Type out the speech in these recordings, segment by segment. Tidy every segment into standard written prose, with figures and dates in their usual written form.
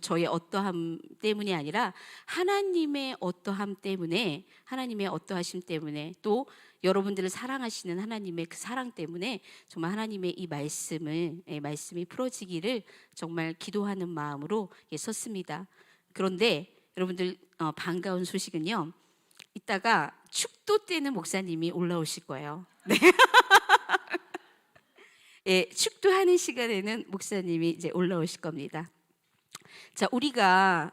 저의 어떠함 때문이 아니라 하나님의 어떠함 때문에, 하나님의 어떠하심 때문에, 또 여러분들을 사랑하시는 하나님의 그 사랑 때문에 정말 하나님의 이 말씀이 풀어지기를 정말 기도하는 마음으로 섰습니다. 그런데 여러분들 반가운 소식은요, 이따가 축도 때는 목사님이 올라오실 거예요. 네. 예, 축도하는 시간에는 목사님이 이제 올라오실 겁니다. 자, 우리가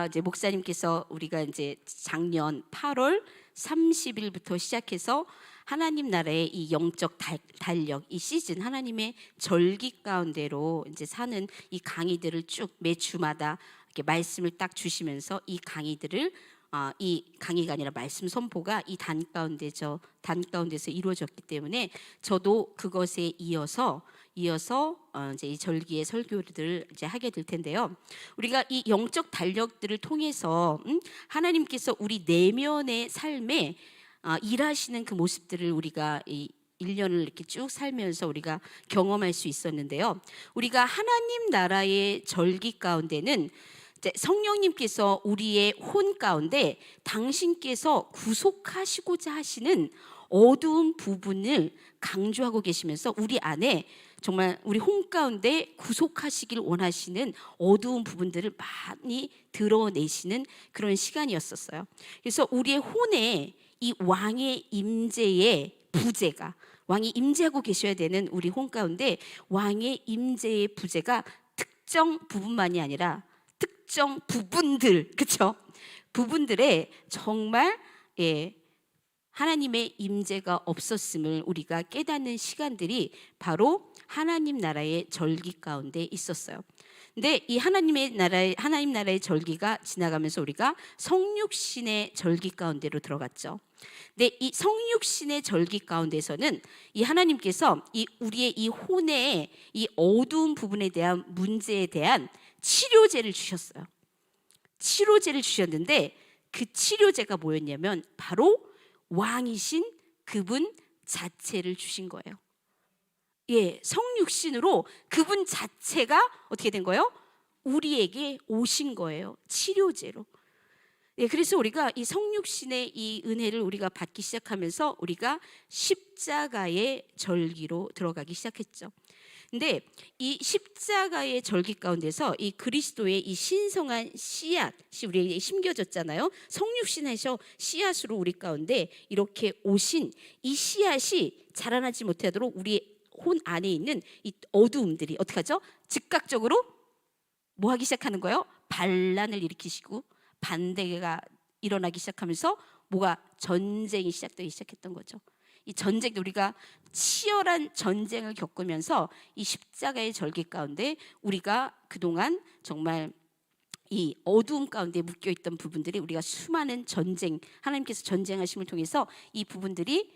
이제 목사님께서 우리가 이제 작년 8월 30일부터 시작해서 하나님 나라의 이 영적 달력, 이 시즌, 하나님의 절기 가운데로 이제 사는 이 강의들을 쭉 매 주마다 이렇게 말씀을 딱 주시면서 이 강의들을 이 강의가 아니라 말씀 선포가 이 단 가운데서 이루어졌기 때문에 저도 그것에 이어서 이제 이 절기의 설교들을 이제 하게 될 텐데요. 우리가 이 영적 달력들을 통해서 하나님께서 우리 내면의 삶에 일하시는 그 모습들을 우리가 이 1년을 이렇게 쭉 살면서 우리가 경험할 수 있었는데요. 우리가 하나님 나라의 절기 가운데는 성령님께서 우리의 혼 가운데 당신께서 구속하시고자 하시는 어두운 부분을 강조하고 계시면서 우리 안에 정말 우리 혼 가운데 구속하시길 원하시는 어두운 부분들을 많이 드러내시는 그런 시간이었었어요. 그래서 우리의 혼에 이 왕의 임재의 부재가, 왕이 임재하고 계셔야 되는 우리 혼 가운데 왕의 임재의 부재가 특정 부분만이 아니라 특정 부분들, 그렇죠? 부분들에 정말 하나님의 임재가 없었음을 우리가 깨닫는 시간들이 바로 하나님 나라의 절기 가운데 있었어요. 근데 이 하나님 나라의 절기가 지나가면서 우리가 성육신의 절기 가운데로 들어갔죠. 근데 이 성육신의 절기 가운데서는 이 하나님께서 우리의 이 혼의 이 어두운 부분에 대한 문제에 대한 치료제를 주셨어요. 치료제를 주셨는데 그 치료제가 뭐였냐면 바로 왕이신 그분 자체를 주신 거예요. 예, 성육신으로 그분 자체가 어떻게 된 거예요? 우리에게 오신 거예요. 치료제로. 예, 그래서 우리가 이 성육신의 이 은혜를 우리가 받기 시작하면서 우리가 십자가의 절기로 들어가기 시작했죠. 근데 이 십자가의 절기 가운데서 이 그리스도의 이 신성한 씨앗이 우리에게 심겨졌잖아요. 성육신에서 씨앗으로 우리 가운데 이렇게 오신 이 씨앗이 자라나지 못하도록 우리 혼 안에 있는 이 어두움들이 어떻게 하죠? 즉각적으로 뭐 하기 시작하는 거예요? 반란을 일으키시고 반대가 일어나기 시작하면서 뭐가 전쟁이 시작되기 시작했던 거죠. 이 전쟁도 우리가 치열한 전쟁을 겪으면서 이 십자가의 절기 가운데 우리가 그동안 정말 이 어두움 가운데 묶여있던 부분들이 우리가 수많은 전쟁, 하나님께서 전쟁하심을 통해서 이 부분들이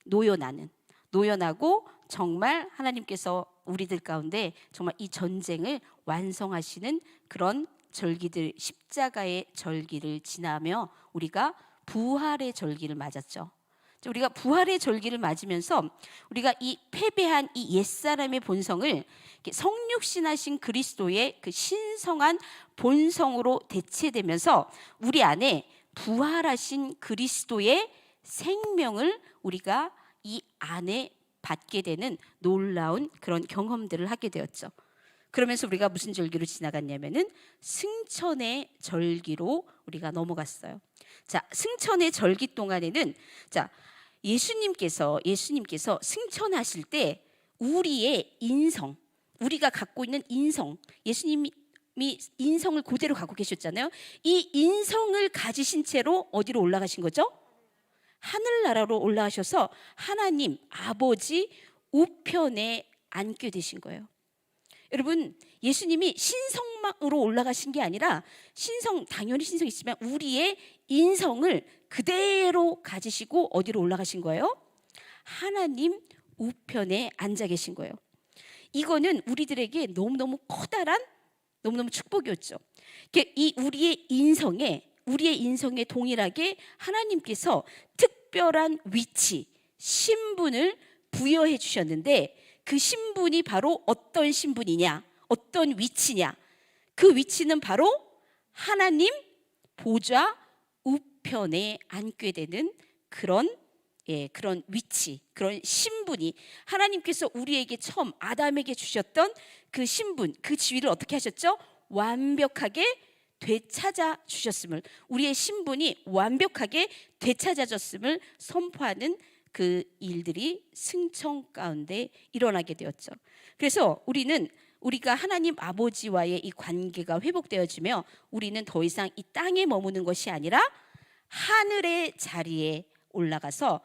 노여나고 정말 하나님께서 우리들 가운데 정말 이 전쟁을 완성하시는 그런 절기들, 십자가의 절기를 지나며 우리가 부활의 절기를 맞았죠. 우리가 부활의 절기를 맞으면서 우리가 이 패배한 이 옛사람의 본성을 성육신하신 그리스도의 그 신성한 본성으로 대체되면서 우리 안에 부활하신 그리스도의 생명을 우리가 이 안에 받게 되는 놀라운 그런 경험들을 하게 되었죠. 그러면서 우리가 무슨 절기로 지나갔냐면은 승천의 절기로 우리가 넘어갔어요. 자, 승천의 절기 동안에는 예수님께서 승천하실 때 우리의 인성, 우리가 갖고 있는 인성, 예수님이 인성을 그대로 갖고 계셨잖아요. 이 인성을 가지신 채로 어디로 올라가신 거죠? 하늘나라로 올라가셔서 하나님 아버지 우편에 앉게 되신 거예요. 여러분, 예수님이 신성으로 올라가신 게 아니라 당연히 신성이 있지만 우리의 인성을 그대로 가지시고 어디로 올라가신 거예요? 하나님 우편에 앉아 계신 거예요. 이거는 우리들에게 너무너무 커다란 너무너무 축복이었죠. 우리의 인성에 동일하게 하나님께서 특별한 위치, 신분을 부여해 주셨는데 그 신분이 바로 어떤 신분이냐, 어떤 위치냐, 그 위치는 바로 하나님 보좌 우편에 앉게 되는 그런 그런 위치, 그런 신분이 하나님께서 우리에게 처음 아담에게 주셨던 그 신분, 그 지위를 어떻게 하셨죠? 완벽하게 되찾아 주셨음을, 우리의 신분이 완벽하게 되찾아졌음을 선포하는 그 일들이 승천 가운데 일어나게 되었죠. 그래서 우리가 하나님 아버지와의 이 관계가 회복되어지며 우리는 더 이상 이 땅에 머무는 것이 아니라 하늘의 자리에 올라가서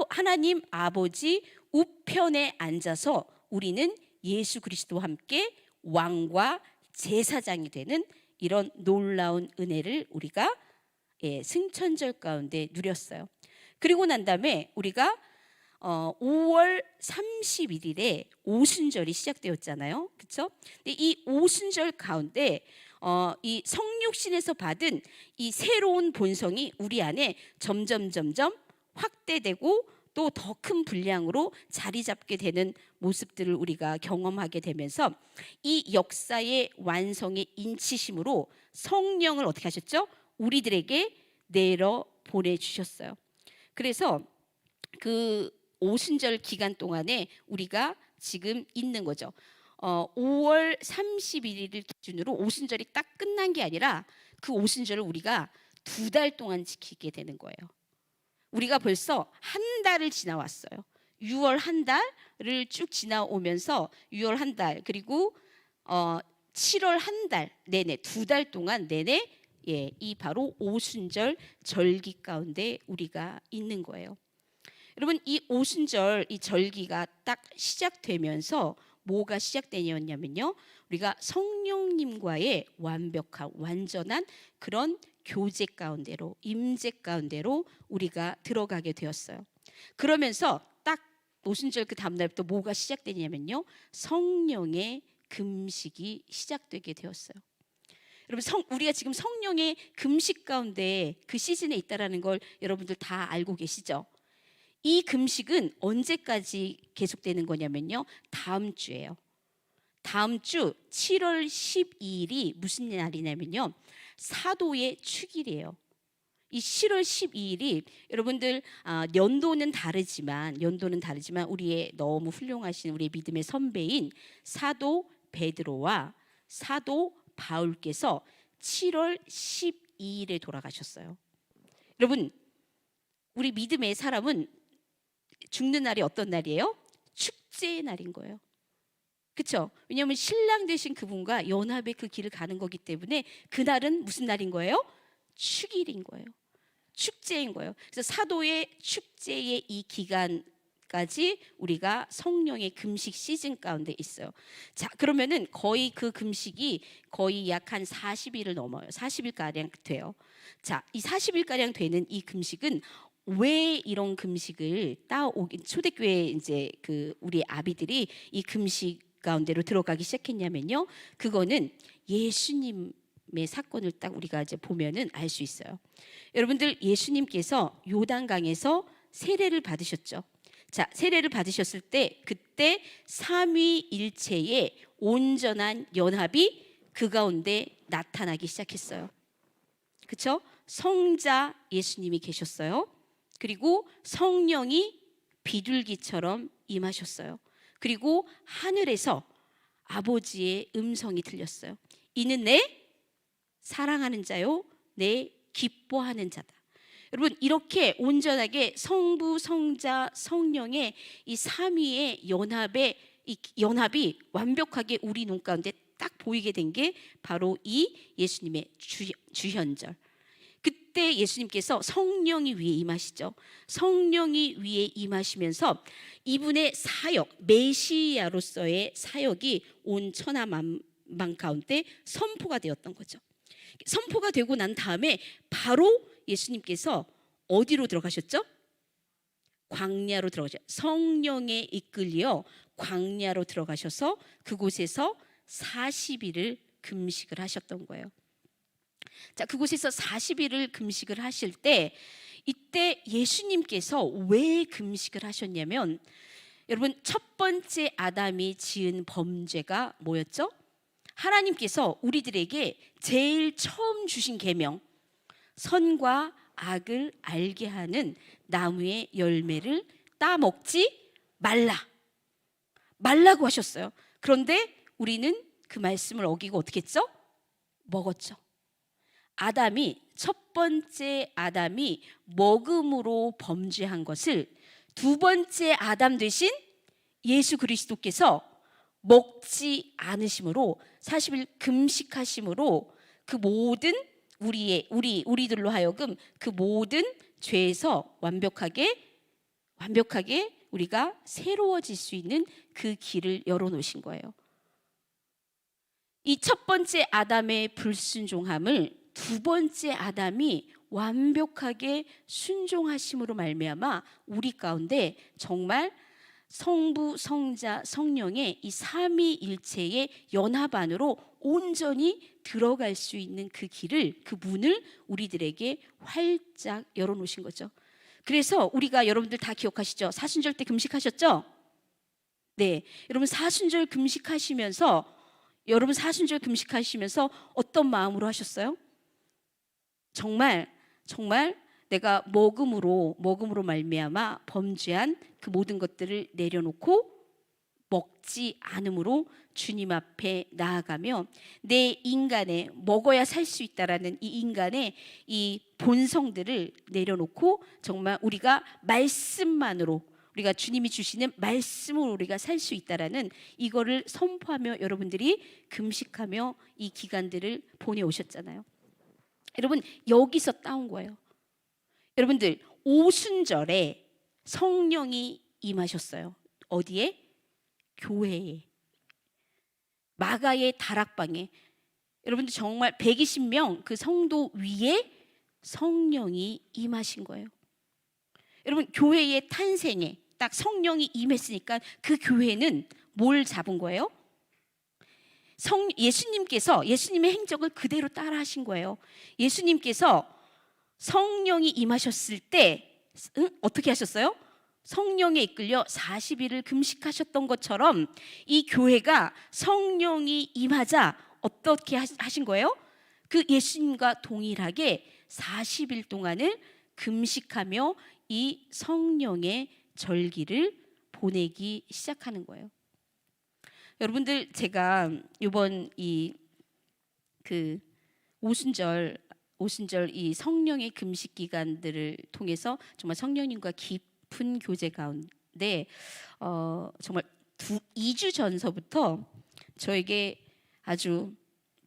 하나님 아버지 우편에 앉아서 우리는 예수 그리스도와 함께 왕과 제사장이 되는 이런 놀라운 은혜를 우리가 승천절 가운데 누렸어요. 그리고 난 다음에 우리가 5월 31일에 오순절이 시작되었잖아요. 그렇죠? 근데 이 오순절 가운데 이 성육신에서 받은 이 새로운 본성이 우리 안에 점점 확대되고 또 더 큰 분량으로 자리 잡게 되는 모습들을 우리가 경험하게 되면서 이 역사의 완성의 인치심으로 성령을 어떻게 하셨죠? 우리들에게 내려 보내주셨어요. 그래서 그 오순절 기간 동안에 우리가 지금 있는 거죠. 5월 31일을 기준으로 오순절이 딱 끝난 게 아니라 그 오순절을 우리가 2달 동안 지키게 되는 거예요. 우리가 벌써 한 달을 지나왔어요. 6월 한 달을 쭉 지나오면서 6월 한 달, 그리고 7월 한 달 내내 2달 동안 내내 이 바로 오순절 절기 가운데 우리가 있는 거예요. 여러분, 이 오순절 이 절기가 딱 시작되면서 뭐가 시작되냐면요, 우리가 성령님과의 완벽한 완전한 그런 교제 가운데로, 임재 가운데로 우리가 들어가게 되었어요. 그러면서 딱 오순절 그 다음날부터 뭐가 시작되냐면요, 성령의 금식이 시작되게 되었어요. 여러분, 우리가 지금 성령의 금식 가운데 그 시즌에 있다라는 걸 여러분들 다 알고 계시죠? 이 금식은 언제까지 계속되는 거냐면요, 다음 주예요. 다음 주 7월 12일이 무슨 날이냐면요, 사도의 축일이에요. 이 7월 12일이 여러분들 연도는 다르지만 우리의 너무 훌륭하신 우리의 믿음의 선배인 사도 베드로와 사도 바울께서 7월 12일에 돌아가셨어요. 여러분, 우리 믿음의 사람은 죽는 날이 어떤 날이에요? 축제의 날인 거예요. 그렇죠? 왜냐하면 신랑 되신 그분과 연합의 그 길을 가는 거기 때문에 그날은 무슨 날인 거예요? 축일인 거예요. 축제인 거예요. 그래서 사도의 축제의 이 기간까지 우리가 성령의 금식 시즌 가운데 있어요. 자, 그러면은 거의 그 금식이 거의 약 한 40일을 넘어요. 40일가량 돼요. 자, 이 40일가량 되는 이 금식은 왜 이런 금식을 초대교회 이제 그 우리 아비들이 이 금식 가운데로 들어가기 시작했냐면요, 그거는 예수님의 사건을 딱 우리가 이제 보면은 알 수 있어요. 여러분들, 예수님께서 요단강에서 세례를 받으셨죠. 자, 세례를 받으셨을 때 그때 삼위일체의 온전한 연합이 그 가운데 나타나기 시작했어요. 그렇죠? 성자 예수님이 계셨어요. 그리고 성령이 비둘기처럼 임하셨어요. 그리고 하늘에서 아버지의 음성이 들렸어요. 이는 내 사랑하는 자요, 내 기뻐하는 자다. 여러분, 이렇게 온전하게 성부, 성자, 성령의 이 삼위의 연합이 완벽하게 우리 눈 가운데 딱 보이게 된 게 바로 이 예수님의 주현절. 그때 예수님께서 성령이 위에 임하시죠. 성령이 위에 임하시면서 이분의 사역, 메시아로서의 사역이 온 천하 만방 가운데 선포가 되었던 거죠. 선포가 되고 난 다음에 바로 예수님께서 어디로 들어가셨죠? 광야로 들어가셨죠. 성령에 이끌려 광야로 들어가셔서 그곳에서 40일을 금식을 하셨던 거예요. 자, 그곳에서 40일을 금식을 하실 때 이때 예수님께서 왜 금식을 하셨냐면, 여러분, 첫 번째 아담이 지은 범죄가 뭐였죠? 하나님께서 우리들에게 제일 처음 주신 계명, 선과 악을 알게 하는 나무의 열매를 따먹지 말라고 하셨어요. 그런데 우리는 그 말씀을 어기고 어떻게 했죠? 먹었죠. 첫 번째 아담이 먹음으로 범죄한 것을 두 번째 아담 되신 예수 그리스도께서 먹지 않으심으로 40일 금식하심으로 그 모든 우리들로 하여금 그 모든 죄에서 완벽하게 우리가 새로워질 수 있는 그 길을 열어놓으신 거예요. 이 첫 번째 아담의 불순종함을 두 번째 아담이 완벽하게 순종하심으로 말미암아 우리 가운데 정말 성부, 성자, 성령의 이 삼위일체의 연합 안으로 온전히 들어갈 수 있는 그 길을, 그 문을 우리들에게 활짝 열어놓으신 거죠. 그래서 우리가, 여러분들 다 기억하시죠? 사순절 때 금식하셨죠? 네, 여러분 사순절 금식하시면서 어떤 마음으로 하셨어요? 정말 내가 먹음으로 말미암아 범죄한 그 모든 것들을 내려놓고 먹지 않음으로 주님 앞에 나아가며 내 인간의, 먹어야 살 수 있다라는 이 인간의 이 본성들을 내려놓고 정말 우리가 말씀만으로, 우리가 주님이 주시는 말씀으로 우리가 살 수 있다라는 이거를 선포하며 여러분들이 금식하며 이 기간들을 보내오셨잖아요. 여러분, 여기서 따온 거예요. 여러분들, 오순절에 성령이 임하셨어요. 어디에? 교회에, 마가의 다락방에. 여러분들 정말 120명 그 성도 위에 성령이 임하신 거예요. 여러분, 교회의 탄생에 딱 성령이 임했으니까 그 교회는 뭘 잡은 거예요? 예수님의 행적을 그대로 따라 하신 거예요. 예수님께서 성령이 임하셨을 때 어떻게 하셨어요? 성령에 이끌려 40일을 금식하셨던 것처럼 이 교회가 성령이 임하자 어떻게 하신 거예요? 그 예수님과 동일하게 40일 동안을 금식하며 이 성령의 절기를 보내기 시작하는 거예요. 여러분들, 제가 이번 오순절 이 성령의 금식 기간들을 통해서 정말 성령님과 깊은 교제 가운데 정말 2주 전서부터 저에게 아주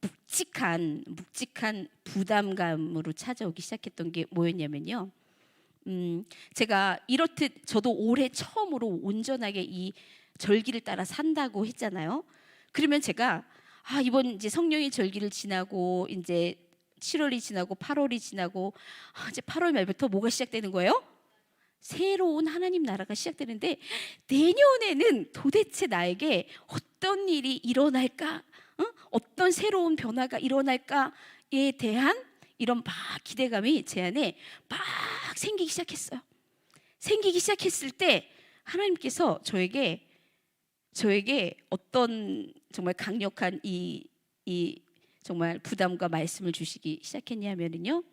묵직한 부담감으로 찾아오기 시작했던 게 뭐였냐면요. 제가 이렇듯 저도 올해 처음으로 온전하게 이 절기를 따라 산다고 했잖아요. 그러면 제가 이번 이제 성령의 절기를 지나고 이제 7월이 지나고 8월이 지나고 이제 8월 말부터 뭐가 시작되는 거예요? 새로운 하나님 나라가 시작되는데 내년에는 도대체 나에게 어떤 일이 일어날까? 어떤 새로운 변화가 일어날까에 대한 이런 막 기대감이 제 안에 막 생기기 시작했어요. 생기기 시작했을 때 하나님께서 저에게 어떤 정말 강력한 이 정말 부담과 말씀을 주시기 시작했냐면요,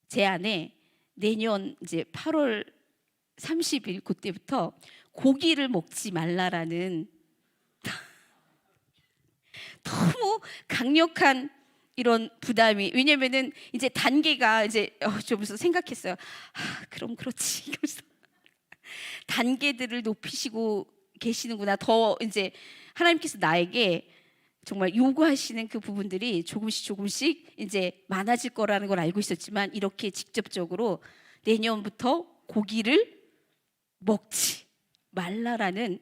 제 안에 내년 이제 8월 30일 그때부터 고기를 먹지 말라라는 너무 강력한 이런 부담이, 왜냐면은 이제 단계가 이제 좀 생각했어요. 그럼 그렇지. 그래서 단계들을 높이시고 계시는구나. 더 이제 하나님께서 나에게 정말 요구하시는 그 부분들이 조금씩 이제 많아질 거라는 걸 알고 있었지만, 이렇게 직접적으로 내년부터 고기를 먹지 말라라는.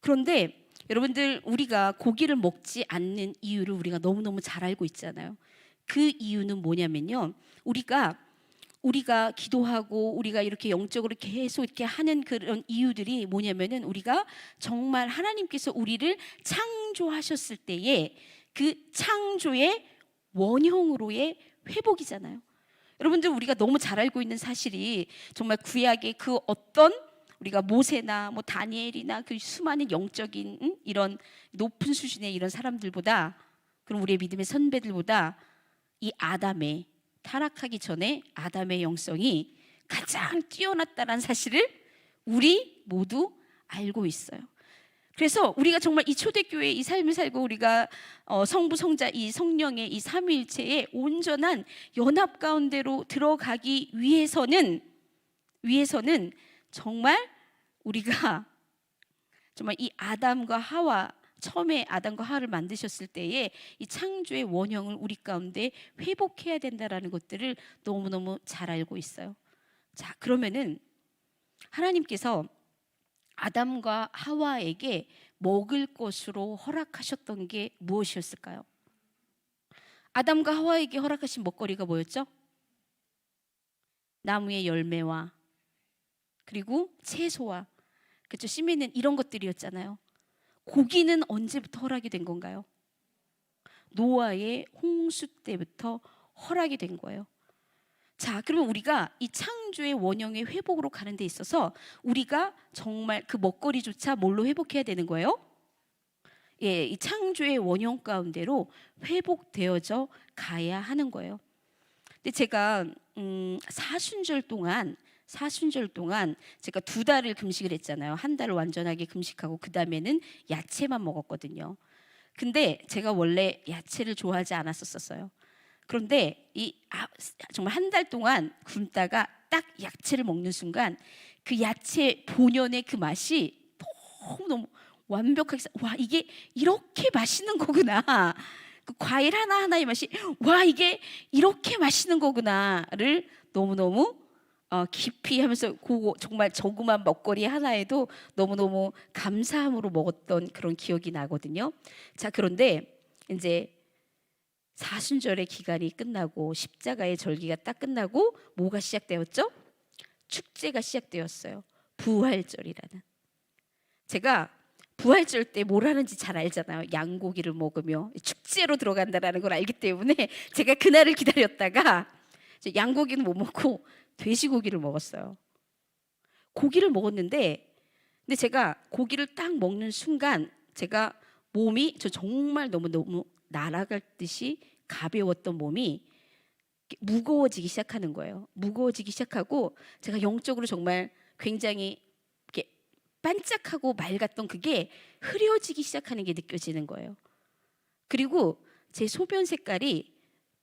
그런데 여러분들, 우리가 고기를 먹지 않는 이유를 우리가 너무너무 잘 알고 있잖아요. 그 이유는 뭐냐면요, 우리가 기도하고 우리가 이렇게 영적으로 계속 이렇게 하는 그런 이유들이 뭐냐면은, 우리가 정말 하나님께서 우리를 창조하셨을 때에 그 창조의 원형으로의 회복이잖아요. 여러분들, 우리가 너무 잘 알고 있는 사실이 정말 구약의 그 어떤 우리가 모세나 뭐 다니엘이나 그 수많은 영적인 이런 높은 수준의 이런 사람들보다 그럼 우리의 믿음의 선배들보다 이 아담의 타락하기 전에 아담의 영성이 가장 뛰어났다는 사실을 우리 모두 알고 있어요. 그래서 우리가 정말 이 초대교회의 이 삶을 살고 우리가 성부, 성자, 이 성령의 이 삼위일체의 온전한 연합 가운데로 들어가기 위해서는 정말 우리가 정말 이 아담과 하와, 처음에 아담과 하와를 만드셨을 때에 이 창조의 원형을 우리 가운데 회복해야 된다라는 것들을 너무너무 잘 알고 있어요. 자, 그러면은 하나님께서 아담과 하와에게 먹을 것으로 허락하셨던 게 무엇이었을까요? 아담과 하와에게 허락하신 먹거리가 뭐였죠? 나무의 열매와 그리고 채소와, 그렇죠, 씨앗은 이런 것들이었잖아요. 고기는 언제부터 허락이 된 건가요? 노아의 홍수 때부터 허락이 된 거예요. 자, 그러면 우리가 이 창조의 원형의 회복으로 가는 데 있어서 우리가 정말 그 먹거리조차 뭘로 회복해야 되는 거예요? 예, 이 창조의 원형 가운데로 회복되어져 가야 하는 거예요. 근데 제가 사순절 동안 제가 2달을 금식을 했잖아요. 한 달을 완전하게 금식하고 그 다음에는 야채만 먹었거든요. 근데 제가 원래 야채를 좋아하지 않았었어요. 그런데 정말 한 달 동안 굶다가 딱 야채를 먹는 순간 그 야채 본연의 그 맛이 너무 완벽하게, 와, 이게 이렇게 맛있는 거구나. 그 과일 하나하나의 맛이, 와, 이게 이렇게 맛있는 거구나를 너무너무 깊이 하면서 정말 조그만 먹거리 하나에도 너무너무 감사함으로 먹었던 그런 기억이 나거든요. 자, 그런데 이제 사순절의 기간이 끝나고 십자가의 절기가 딱 끝나고 뭐가 시작되었죠? 축제가 시작되었어요. 부활절이라는. 제가 부활절 때 뭘 하는지 잘 알잖아요. 양고기를 먹으며 축제로 들어간다는 걸 알기 때문에 제가 그날을 기다렸다가 양고기는 못 먹고 돼지고기를 먹었어요. 고기를 먹었는데, 근데 제가 고기를 딱 먹는 순간 제가 몸이 정말 너무 날아갈 듯이 가벼웠던 몸이 무거워지기 시작하는 거예요. 무거워지기 시작하고 제가 영적으로 정말 굉장히 이렇게 반짝하고 맑았던 그게 흐려지기 시작하는 게 느껴지는 거예요. 그리고 제 소변 색깔이,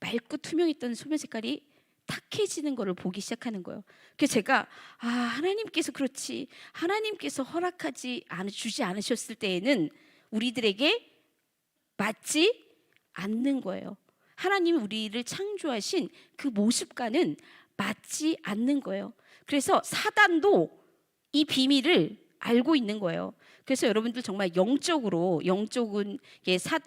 맑고 투명했던 소변 색깔이 탁해지는 거를 보기 시작하는 거예요. 그래서 제가 하나님께서 그렇지, 하나님께서 주지 않으셨을 때에는 우리들에게 맞지 않는 거예요. 하나님이 우리를 창조하신 그 모습과는 맞지 않는 거예요. 그래서 사단도 이 비밀을 알고 있는 거예요. 그래서 여러분들 정말 영적은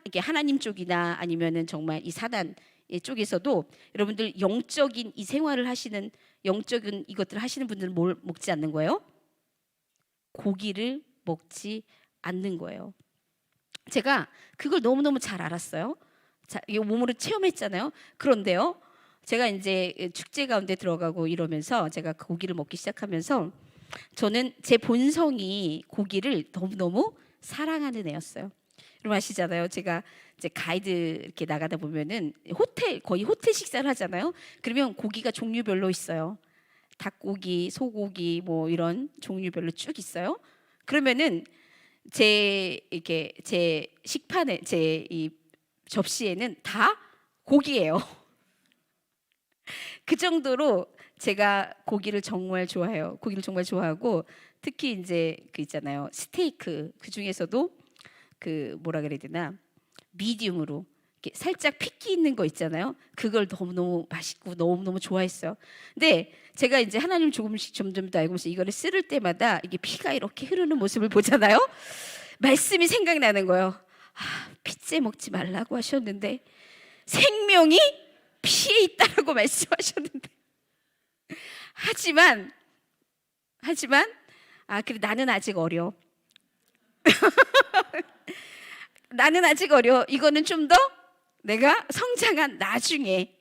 이게 하나님 쪽이나 아니면은 정말 이 사단 쪽에서도 여러분들 영적인 이 생활을 하시는, 영적인 이것들을 하시는 분들은 뭘 먹지 않는 거예요? 고기를 먹지 않는 거예요. 제가 그걸 너무너무 잘 알았어요. 자, 이 몸으로 체험했잖아요. 그런데요, 제가 이제 축제 가운데 들어가고 이러면서 제가 고기를 먹기 시작하면서 저는 제 본성이 고기를 너무너무 사랑하는 애였어요. 여러분 아시잖아요. 제가 이제 가이드 이렇게 나가다 보면은 거의 호텔 식사를 하잖아요. 그러면 고기가 종류별로 있어요. 닭고기, 소고기 뭐 이런 종류별로 쭉 있어요. 그러면은 제 식판에, 제 이 접시에는 다 고기예요. 그 정도로 제가 고기를 정말 좋아해요. 고기를 정말 좋아하고 특히 이제 그 있잖아요. 스테이크, 그 중에서도 그 뭐라 그래야 되나, 미디움으로 이렇게 살짝 핏기 있는 거 있잖아요. 그걸 너무너무 맛있고 너무너무 좋아했어요. 근데 제가 이제 하나님 조금씩 점점 더 알고 있어서 이거를 쓸을 때마다 이게 피가 이렇게 흐르는 모습을 보잖아요. 말씀이 생각나는 거예요. 피째 먹지 말라고 하셨는데 생명이 피에 있다라고 말씀하셨는데 하지만 그래, 나는 아직 어려. 나는 아직 어려. 이거는 좀 더 내가 성장한 나중에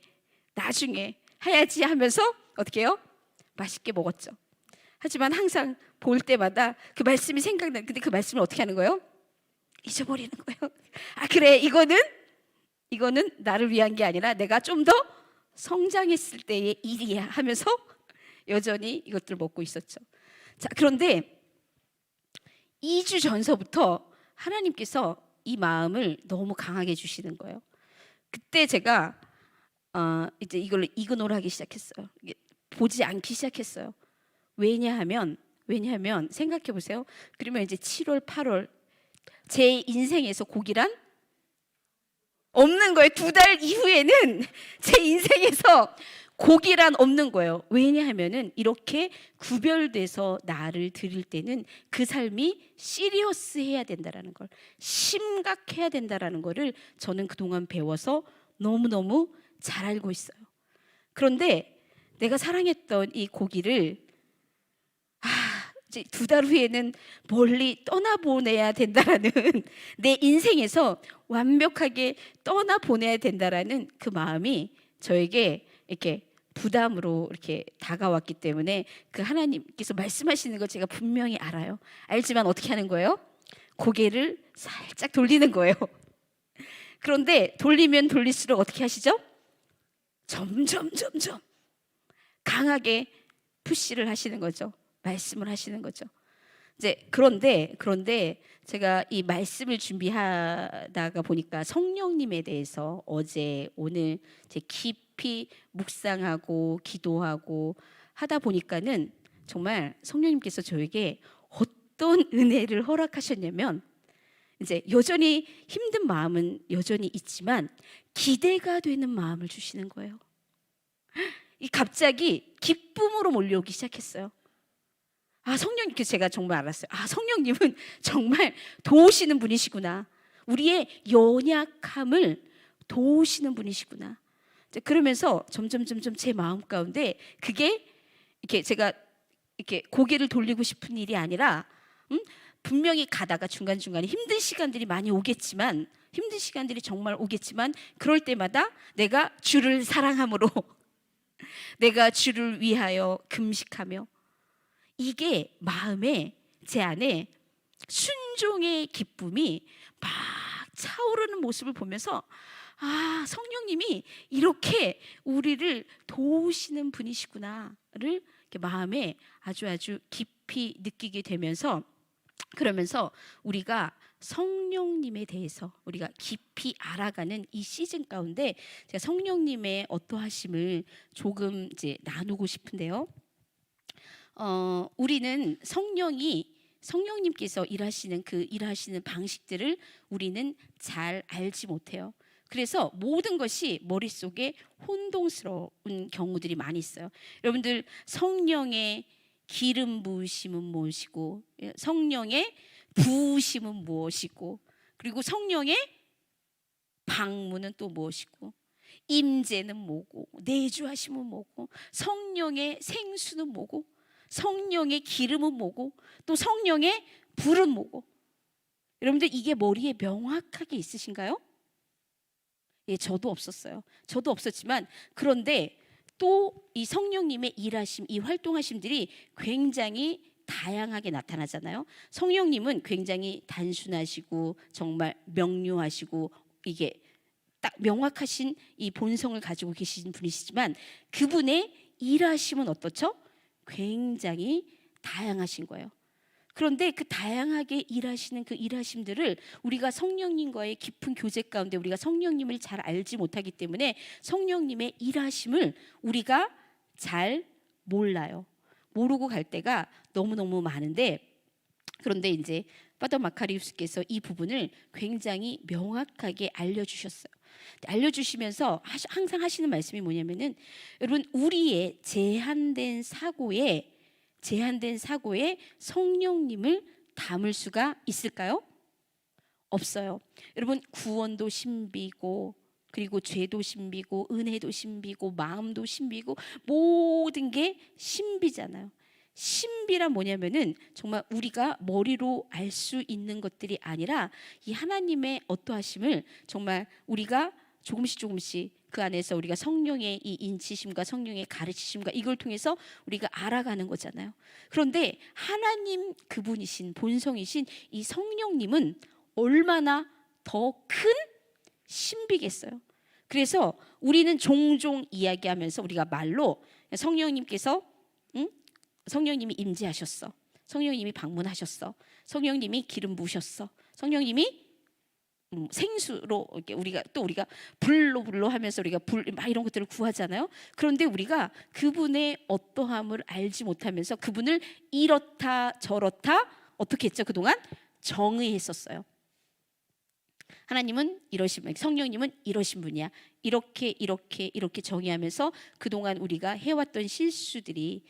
해야지 하면서 어떻게 해요? 맛있게 먹었죠. 하지만 항상 볼 때마다 그 말씀이 생각나. 근데 그 말씀을 어떻게 하는 거예요? 잊어버리는 거예요. 그래, 이거는 이거는 나를 위한 게 아니라 내가 좀 더 성장했을 때의 일이야 하면서 여전히 이것들을 먹고 있었죠. 자, 그런데 2주 전서부터 하나님께서 이 마음을 너무 강하게 주시는 거예요. 그때 제가 이제 이걸로 이그노를 하기 시작했어요. 보지 않기 시작했어요. 왜냐하면 생각해 보세요. 그러면 이제 7월, 8월 제 인생에서 고기란 없는 거예요. 2달 이후에는 제 인생에서 고기란 없는 거예요. 왜냐하면은 이렇게 구별돼서 나를 드릴 때는 그 삶이 시리어스해야 된다라는 걸, 심각해야 된다라는 거를 저는 그동안 배워서 너무너무 잘 알고 있어요. 그런데 내가 사랑했던 이 고기를 이제 2달 후에는 멀리 떠나보내야 된다라는 내 인생에서 완벽하게 떠나보내야 된다라는 그 마음이 저에게 이렇게 부담으로 이렇게 다가왔기 때문에 그 하나님께서 말씀하시는 걸 제가 분명히 알아요. 알지만 어떻게 하는 거예요? 고개를 살짝 돌리는 거예요. 그런데 돌리면 돌릴수록 어떻게 하시죠? 점점 강하게 푸시를 하시는 거죠. 말씀을 하시는 거죠. 이제 그런데 제가 이 말씀을 준비하다가 보니까 성령님에 대해서 어제 오늘 제 깊이 묵상하고 기도하고 하다 보니까는 정말 성령님께서 저에게 어떤 은혜를 허락하셨냐면, 이제 여전히 힘든 마음은 여전히 있지만 기대가 되는 마음을 주시는 거예요. 이 갑자기 기쁨으로 몰려오기 시작했어요. 성령님께 제가 정말 알았어요. 성령님은 정말 도우시는 분이시구나. 우리의 연약함을 도우시는 분이시구나. 그러면서 점점 제 마음 가운데 그게 이렇게 제가 이렇게 고개를 돌리고 싶은 일이 아니라, 분명히 가다가 중간중간에 힘든 시간들이 많이 오겠지만, 힘든 시간들이 정말 오겠지만, 그럴 때마다 내가 주를 사랑함으로 내가 주를 위하여 금식하며, 이게 마음에 제 안에 순종의 기쁨이 막 차오르는 모습을 보면서 성령님이 이렇게 우리를 도우시는 분이시구나를 이렇게 마음에 아주 깊이 느끼게 되면서, 그러면서 우리가 성령님에 대해서 우리가 깊이 알아가는 이 시즌 가운데 제가 성령님의 어떠하심을 조금 이제 나누고 싶은데요. 우리는 성령님께서 일하시는 그 일하시는 방식들을 우리는 잘 알지 못해요. 그래서 모든 것이 머릿속에 혼동스러운 경우들이 많이 있어요. 여러분들, 성령의 기름 부으심은 무엇이고, 성령의 부으심은 무엇이고, 그리고 성령의 방문은 또 무엇이고, 임재는 뭐고, 내주하심은 뭐고, 성령의 생수는 뭐고, 성령의 기름은 뭐고, 또 성령의 불은 뭐고. 여러분들, 이게 머리에 명확하게 있으신가요? 예, 저도 없었어요. 저도 없었지만, 그런데 또 이 성령님의 일하심, 이 활동하심들이 굉장히 다양하게 나타나잖아요. 성령님은 굉장히 단순하시고 정말 명료하시고 이게 딱 명확하신 이 본성을 가지고 계신 분이시지만, 그분의 일하심은 어떻죠? 굉장히 다양하신 거예요. 그런데 그 다양하게 일하시는 그 일하심들을 우리가 성령님과의 깊은 교제 가운데 우리가 성령님을 잘 알지 못하기 때문에 성령님의 일하심을 우리가 잘 몰라요. 모르고 갈 때가 너무너무 많은데, 그런데 이제 파더 마카리우스께서 이 부분을 굉장히 명확하게 알려주셨어요. 알려주시면서 항상 하시는 말씀이 뭐냐면은, 여러분, 우리의 제한된 사고에 성령님을 담을 수가 있을까요? 없어요. 여러분, 구원도 신비고, 그리고 죄도 신비고, 은혜도 신비고, 마음도 신비고, 모든 게 신비잖아요. 신비란 뭐냐면은 정말 우리가 머리로 알 수 있는 것들이 아니라 이 하나님의 어떠하심을 정말 우리가 조금씩 그 안에서 우리가 성령의 이 인치심과 성령의 가르치심과 이걸 통해서 우리가 알아가는 거잖아요. 그런데 하나님 그분이신 본성이신 이 성령님은 얼마나 더 큰 신비겠어요. 그래서 우리는 종종 이야기하면서 우리가 말로 성령님께서 성령님이 임재하셨어. 성령님이 방문하셨어. 성령님이 기름 부으셨어. 성령님이 생수로 이렇게 우리가 불로 하면서 우리가 불 막 이런 것들을 구하잖아요. 그런데 우리가 그분의 어떠함을 알지 못하면서 그분을 이렇다 저렇다 어떻게 했죠? 그동안 정의했었어요. 하나님은 이러신 분, 성령님은 이러신 분이야. 이렇게 정의하면서 그동안 우리가 해왔던 실수들이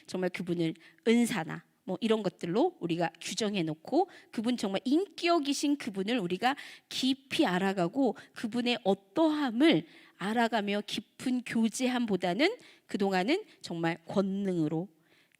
정말 그분을 은사나 뭐 이런 것들로 우리가 규정해 놓고 그분 정말 인격이신 그분을 우리가 깊이 알아가고 그분의 어떠함을 알아가며 깊은 교제함보다는 그동안은 정말 권능으로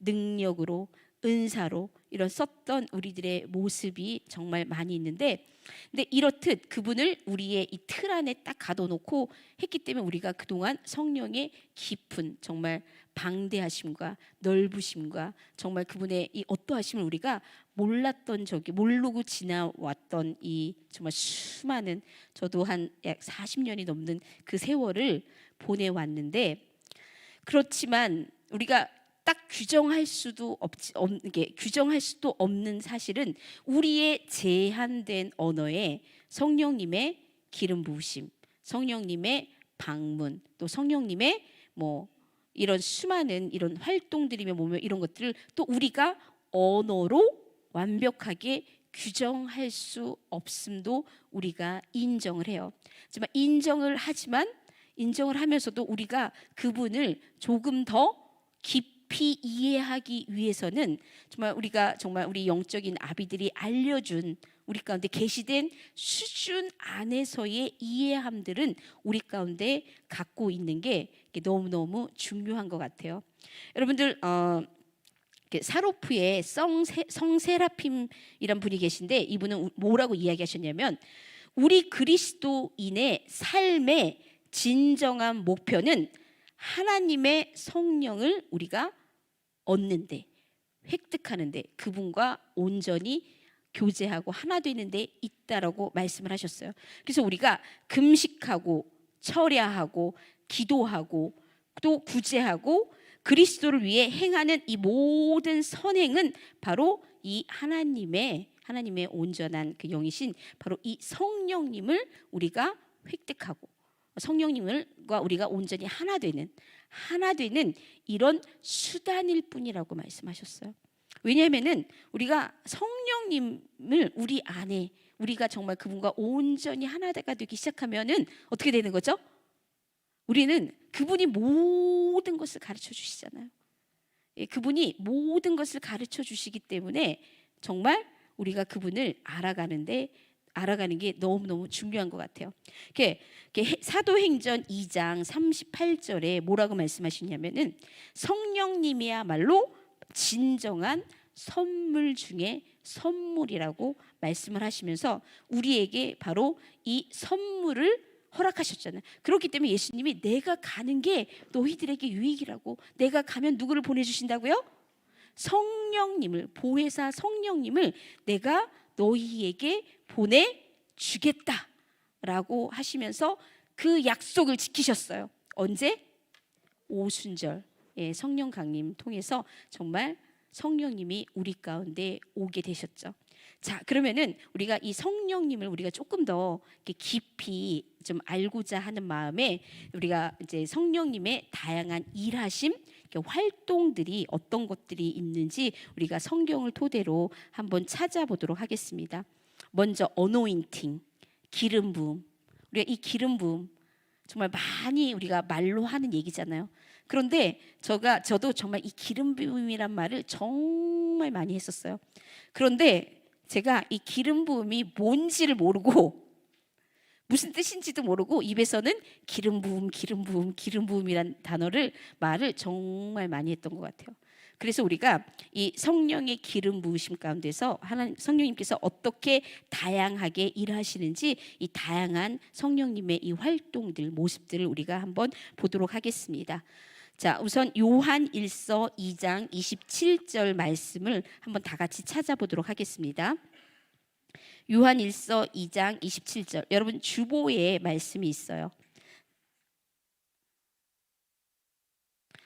능력으로 은사로 이런 썼던 우리들의 모습이 정말 많이 있는데, 근데 이렇듯 그분을 우리의 이 틀 안에 딱 가둬놓고 했기 때문에 우리가 그동안 성령의 깊은 정말 방대하심과 넓으심과 정말 그분의 이 어떠하심을 우리가 몰랐던 적이 모르고 지나왔던 이 정말 수많은, 저도 한 약 40년이 넘는 그 세월을 보내왔는데, 그렇지만 우리가 딱 규정할 수도 없는 사실은 우리의 제한된 언어에 성령님의 기름 부으심, 성령님의 방문, 또 성령님의 뭐 이런 수많은 이런 활동들이며 뭐며 이런 것들을 또 우리가 언어로 완벽하게 규정할 수 없음도 우리가 인정을 해요. 하지만 인정을 하면서도 우리가 그분을 조금 더 깊이 이해하기 위해서는 정말 우리 영적인 아비들이 알려준 우리 가운데 계시된 수준 안에서의 이해함들은 우리 가운데 갖고 있는 게 너무너무 중요한 것 같아요. 여러분들 사로프의 성세라핌이란 분이 계신데, 이분은 뭐라고 이야기하셨냐면, 우리 그리스도인의 삶의 진정한 목표는 하나님의 성령을 우리가 얻는데, 획득하는데, 그분과 온전히 교제하고 하나 되는 데 있다라고 말씀을 하셨어요. 그래서 우리가 금식하고 철야하고 기도하고 또 구제하고 그리스도를 위해 행하는 이 모든 선행은 바로 이 하나님의 온전한 그 영이신 바로 이 성령님을 우리가 획득하고 성령님과 우리가 온전히 하나 되는 이런 수단일 뿐이라고 말씀하셨어요. 왜냐하면은 우리가 성령님을 우리 안에 우리가 정말 그분과 온전히 하나가 되기 시작하면은 어떻게 되는 거죠? 우리는 그분이 모든 것을 가르쳐 주시잖아요. 그분이 모든 것을 가르쳐 주시기 때문에 정말 우리가 그분을 알아가는 게 너무너무 중요한 것 같아요. 사도행전 2장 38절에 뭐라고 말씀하시냐면은 성령님이야말로 진정한 선물 중에 선물이라고 말씀을 하시면서 우리에게 바로 이 선물을 허락하셨잖아요. 그렇기 때문에 예수님이 내가 가는 게 너희들에게 유익이라고, 내가 가면 누구를 보내주신다고요? 성령님을, 보혜사 성령님을 내가 너희에게 보내주겠다라고 하시면서 그 약속을 지키셨어요. 언제? 오순절 성령 강림 통해서 정말 성령님이 우리 가운데 오게 되셨죠. 자, 그러면은 우리가 이 성령님을 우리가 조금 더 깊이 좀 알고자 하는 마음에 우리가 이제 성령님의 다양한 일하심, 활동들이 어떤 것들이 있는지 우리가 성경을 토대로 한번 찾아보도록 하겠습니다. 먼저 어노인팅, 기름 부음. 우리가 이 기름 부음 정말 많이 우리가 말로 하는 얘기잖아요. 그런데 저도 정말 이 기름 부음이란 말을 정말 많이 했었어요. 그런데 제가 이 기름 부음이 뭔지를 모르고 무슨 뜻인지도 모르고 입에서는 기름 부음이란 말을 정말 많이 했던 것 같아요. 그래서 우리가 이 성령의 기름 부으심 가운데서 성령님께서 어떻게 다양하게 일하시는지 이 다양한 성령님의 이 활동들, 모습들을 우리가 한번 보도록 하겠습니다. 자, 우선 요한 1서 2장 27절 말씀을 한번 다 같이 찾아보도록 하겠습니다. 요한 1서 2장 27절. 여러분 주보에 말씀이 있어요.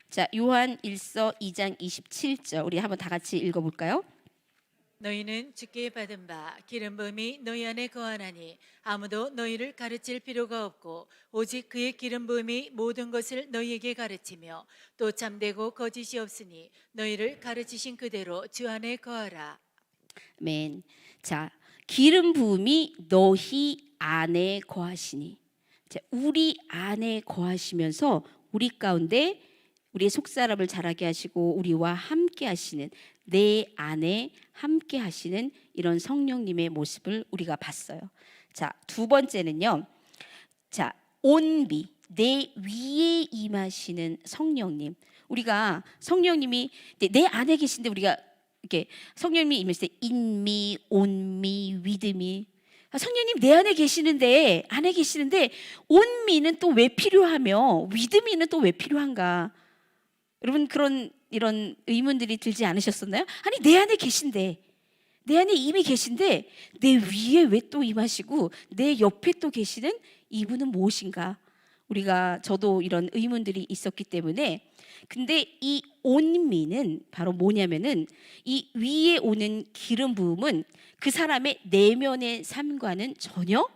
자, 요한 1서 2장 27절. 우리 한번 다 같이 읽어볼까요? 너희는 주께 받은 바 기름 부음이 너희 안에 거하나니 아무도 너희를 가르칠 필요가 없고 오직 그의 기름 부음이 모든 것을 너희에게 가르치며 또 참되고 거짓이 없으니 너희를 가르치신 그대로 주 안에 거하라. 아멘. 자, 기름 부음이 너희 안에 거하시니. 자, 우리 안에 거하시면서 우리 가운데 우리의 속사람을 자라게 하시고 우리와 함께 하시는, 내 안에 함께 하시는 이런 성령님의 모습을 우리가 봤어요. 자, 두 번째는요. 자, 온비, 내 위에 임하시는 성령님. 우리가 성령님이 내 안에 계신데 우리가 이렇게 성령님이 임했을 때 인미, 온미, 위드미. 성령님 내 안에 계시는데 온미는 또 왜 필요하며 위드미는 또 왜 필요한가? 여러분 이런 의문들이 들지 않으셨었나요? 아니 내 안에 계신데, 내 안에 이미 계신데 내 위에 왜 또 임하시고 내 옆에 또 계시는 이분은 무엇인가? 저도 이런 의문들이 있었기 때문에, 근데 이 온미는 바로 뭐냐면은 이 위에 오는 기름 부음은 그 사람의 내면의 삶과는 전혀,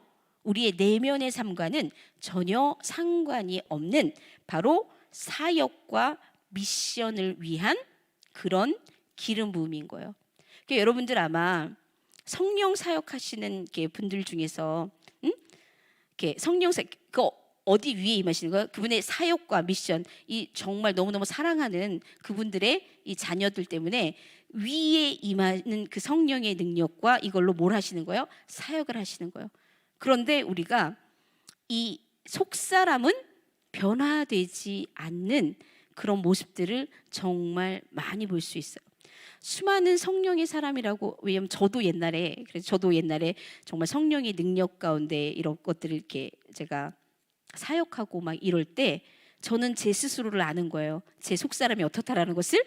우리의 내면의 삶과는 전혀 상관이 없는 바로 사역과 미션을 위한 그런 기름 부음인 거예요. 그러니까 여러분들 아마 성령 사역하시는 분들 중에서 이렇게 성령 사역 어디 위에 임하시는 거예요? 그분의 사역과 미션, 이 정말 너무너무 사랑하는 그분들의 이 자녀들 때문에 위에 임하는 그 성령의 능력과 이걸로 뭘 하시는 거예요? 사역을 하시는 거예요. 그런데 우리가 이 속사람은 변화되지 않는 그런 모습들을 정말 많이 볼 수 있어요. 수많은 성령의 사람이라고, 왜냐면 저도 옛날에 정말 성령의 능력 가운데 이런 것들을 이렇게 제가 사역하고 막 이럴 때 저는 제 스스로를 아는 거예요. 제 속사람이 어떻다라는 것을.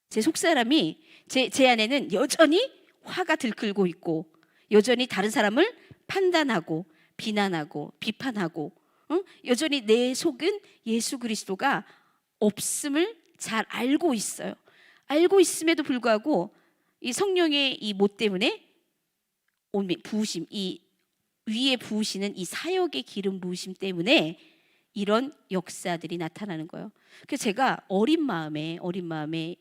제 속사람이 제 안에는 여전히 화가 들끓고 있고, 여전히 다른 사람을 판단하고 비난하고 비판하고, 여전히 내 속은 예수 그리스도가 없음을 잘 알고 있어요. 알고 있음에도 불구하고 이 성령의 이 못 때문에 부으심, 이 위에 부으시는 이 사역의 기름 부으심 때문에 이런 역사들이 나타나는 거예요. 그래서 제가 어린 마음에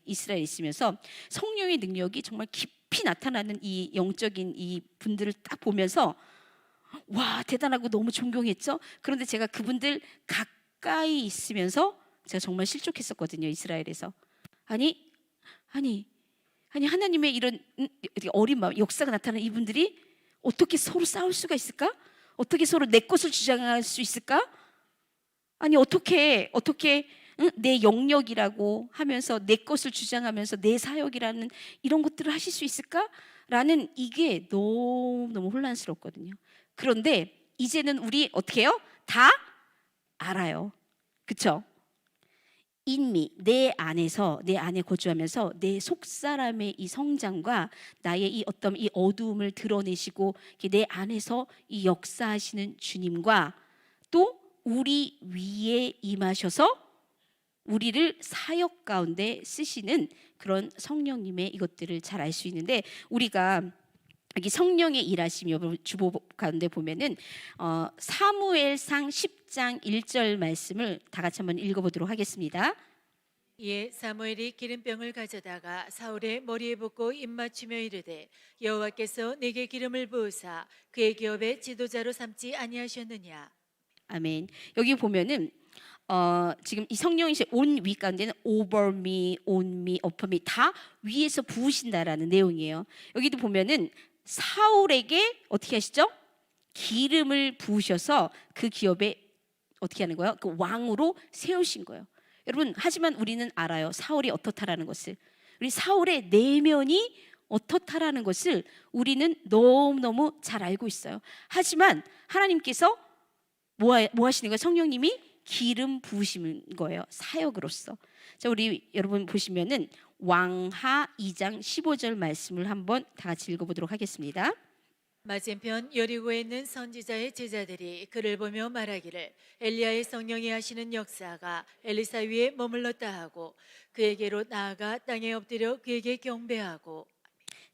이스라엘에 있으면서 성령의 능력이 정말 깊이 나타나는 이 영적인 이 분들을 딱 보면서 와, 대단하고 너무 존경했죠. 그런데 제가 그분들 가까이 있으면서 제가 정말 실족했었거든요. 이스라엘에서. 아니 하나님의 이런 어린 마음, 역사가 나타나는 이분들이 어떻게 서로 싸울 수가 있을까? 어떻게 서로 내 것을 주장할 수 있을까? 아니 어떻게 내 영역이라고 하면서 내 것을 주장하면서 내 사역이라는 이런 것들을 하실 수 있을까? 라는 이게 너무 혼란스럽거든요. 그런데 이제는 우리 어떻게 해요? 다 알아요. 그렇죠? 인미, 내 안에 거주하면서 내 속사람의 이 성장과 나의 이 어떤 이 어두움을 드러내시고 내 안에서 이 역사하시는 주님과 또 우리 위에 임하셔서 우리를 사역 가운데 쓰시는 그런 성령님의 이것들을 잘 알 수 있는데, 우리가 여기 성령의 일하심이 주보 가운데 보면은 사무엘상 10장 1절 말씀을 다 같이 한번 읽어보도록 하겠습니다. 이에 사무엘이 기름병을 가져다가 사울의 머리에 붓고 입맞추며 이르되 여호와께서 내게 기름을 부으사 그의 기업의 지도자로 삼지 아니하셨느냐. 아멘. 여기 보면은 지금 이 성령이 온 위 가운데는 over me, on me, upon me 다 위에서 부으신다라는 내용이에요. 여기도 보면은 사울에게 어떻게 하시죠? 기름을 부으셔서 그 기업에 어떻게 하는 거예요? 그 왕으로 세우신 거예요. 여러분, 하지만 우리는 알아요. 사울이 어떻다라는 것을. 우리 사울의 내면이 어떻다라는 것을 우리는 너무너무 잘 알고 있어요. 하지만 하나님께서 뭐 하시는 거예요? 성령님이 기름 부으신 거예요. 사역으로서. 자, 우리 여러분 보시면은 왕하 2장 15절 말씀을 한번 다 같이 읽어보도록 하겠습니다. 맞은편 여리고에 있는 선지자의 제자들이 그를 보며 말하기를 엘리야의 성령이 하시는 역사가 엘리사 위에 머물렀다 하고 그에게로 나아가 땅에 엎드려 그에게 경배하고.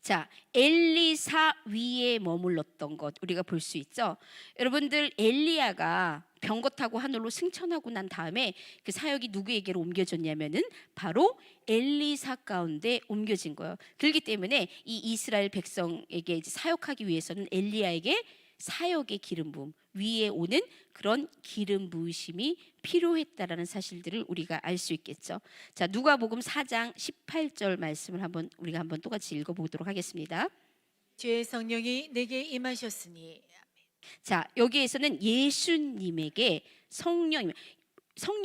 자, 엘리사 위에 머물렀던 것 우리가 볼 수 있죠. 여러분들, 엘리야가 병거 타고 하늘로 승천하고 난 다음에 그 사역이 누구에게로 옮겨졌냐면은 바로 엘리사 가운데 옮겨진 거예요. 그렇기 때문에 이 이스라엘 백성에게 이제 사역하기 위해서는 엘리야에게 사역의 기름 부음, 위에 오는 그런 기름 부으심이 필요했다라는 사실들을 우리가 알 수 있겠죠. 자, 누가복음 4장 18절 말씀을 우리가 한번 똑같이 읽어보도록 하겠습니다. 주의 성령이 내게 임하셨으니. 자, 여기에서는 예수님에게 성령이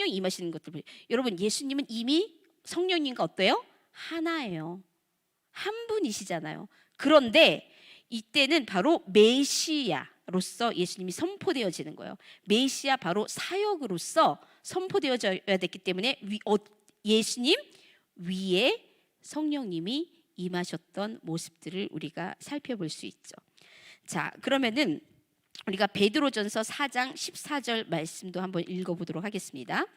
임하시는 것들 보세요. 여러분, 예수님은 이미 성령님과 어때요? 하나예요. 한 분이시잖아요. 그런데 이때는 바로 메시아로서 예수님이 선포되어지는 거예요. 메시아, 바로 사역으로서 선포되어져야 됐기 때문에 예수님 위에 성령님이 임하셨던 모습들을 우리가 살펴볼 수 있죠. 자, 그러면은 우리가 베드로전서 4장 14절 말씀도 한번 읽어보도록 하겠습니다.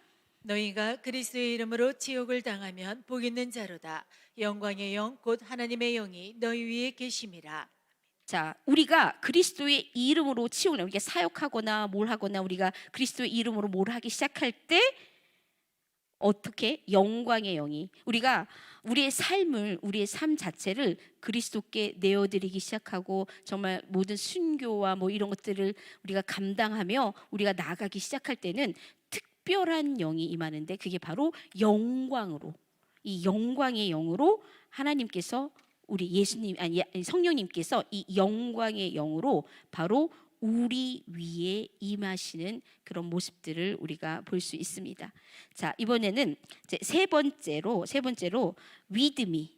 너희가 그리스도의 이름으로 지옥을 당하면 복 있는 자로다. 영광의 영 곧 하나님의 영이 너희 위에 계심이라. 자, 우리가 그리스도의 이름으로 치우는, 우리가 사역하거나 뭘 하거나 우리가 그리스도의 이름으로 뭘 하기 시작할 때 어떻게? 영광의 영이, 우리가 우리의 삶 자체를 그리스도께 내어드리기 시작하고 정말 모든 순교와 뭐 이런 것들을 우리가 감당하며 우리가 나아가기 시작할 때는 특별한 영이 임하는데, 그게 바로 영광으로, 이 영광의 영으로 하나님께서 우리 성령님께서 이 영광의 영으로 바로 우리 위에 임하시는 그런 모습들을 우리가 볼 수 있습니다. 자, 이번에는 이제 세 번째로 위드미,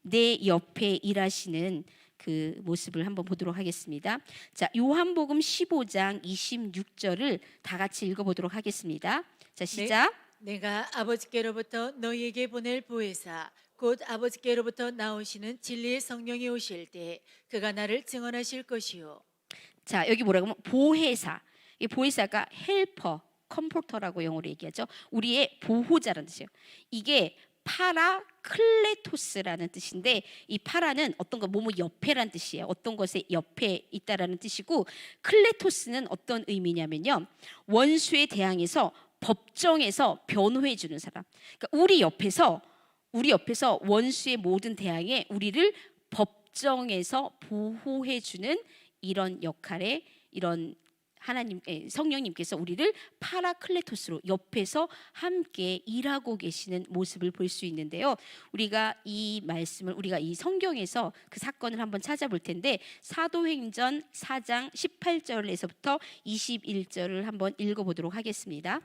내 옆에 일하시는 그 모습을 한번 보도록 하겠습니다. 자, 요한복음 15장 26절을 다 같이 읽어보도록 하겠습니다. 자, 시작. 내가 아버지께로부터 너희에게 보낼 보혜사 곧 아버지께로부터 나오시는 진리의 성령이 오실 때 그가 나를 증언하실 것이요. 자, 여기 뭐라고 하면 보혜사. 이 보혜사가 헬퍼, 컴포터라고 영어로 얘기하죠. 우리의 보호자라는 뜻이에요. 이게 파라클레토스라는 뜻인데, 이 파라는 어떤 거 뭐뭐 옆에란 뜻이에요. 어떤 것의 옆에 있다라는 뜻이고, 클레토스는 어떤 의미냐면요, 원수에 대항해서 법정에서 변호해 주는 사람. 그러니까 우리 옆에서 원수의 모든 대항에 우리를 법정에서 보호해 주는 이런 역할의, 이런 성령님께서 우리를 파라클레토스로 옆에서 함께 일하고 계시는 모습을 볼 수 있는데요. 우리가 이 성경에서 그 사건을 한번 찾아볼 텐데, 사도행전 4장 18절에서부터 21절을 한번 읽어보도록 하겠습니다.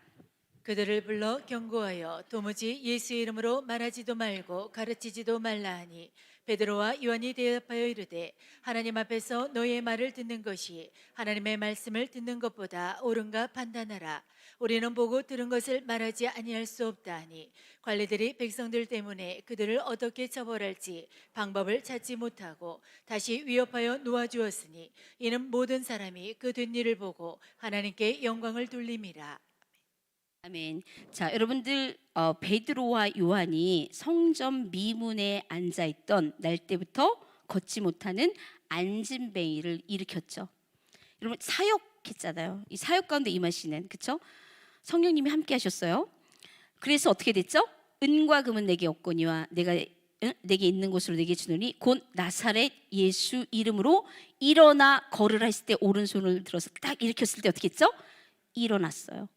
그들을 불러 경고하여 도무지 예수의 이름으로 말하지도 말고 가르치지도 말라 하니, 베드로와 요한이 대답하여 이르되 하나님 앞에서 너희의 말을 듣는 것이 하나님의 말씀을 듣는 것보다 옳은가 판단하라. 우리는 보고 들은 것을 말하지 아니할 수 없다 하니, 관리들이 백성들 때문에 그들을 어떻게 처벌할지 방법을 찾지 못하고 다시 위협하여 놓아주었으니, 이는 모든 사람이 그 된 일을 보고 하나님께 영광을 돌림이라. 아멘. 자, 여러분들, 베드로와 요한이 성전 미문에 앉아 있던 날 때부터 걷지 못하는 안진뱅이를 일으켰죠. 여러분, 사역했잖아요. 이 사역 가운데 임하시는, 그렇죠? 성령님이 함께 하셨어요. 그래서 어떻게 됐죠? 은과 금은 내게 없거니와 내게 있는 곳으로 내게 주노니 곧 나사렛 예수 이름으로 일어나 걸으라 했을 때 오른손을 들어서 딱 일으켰을 때 어떻게 했죠? 일어났죠.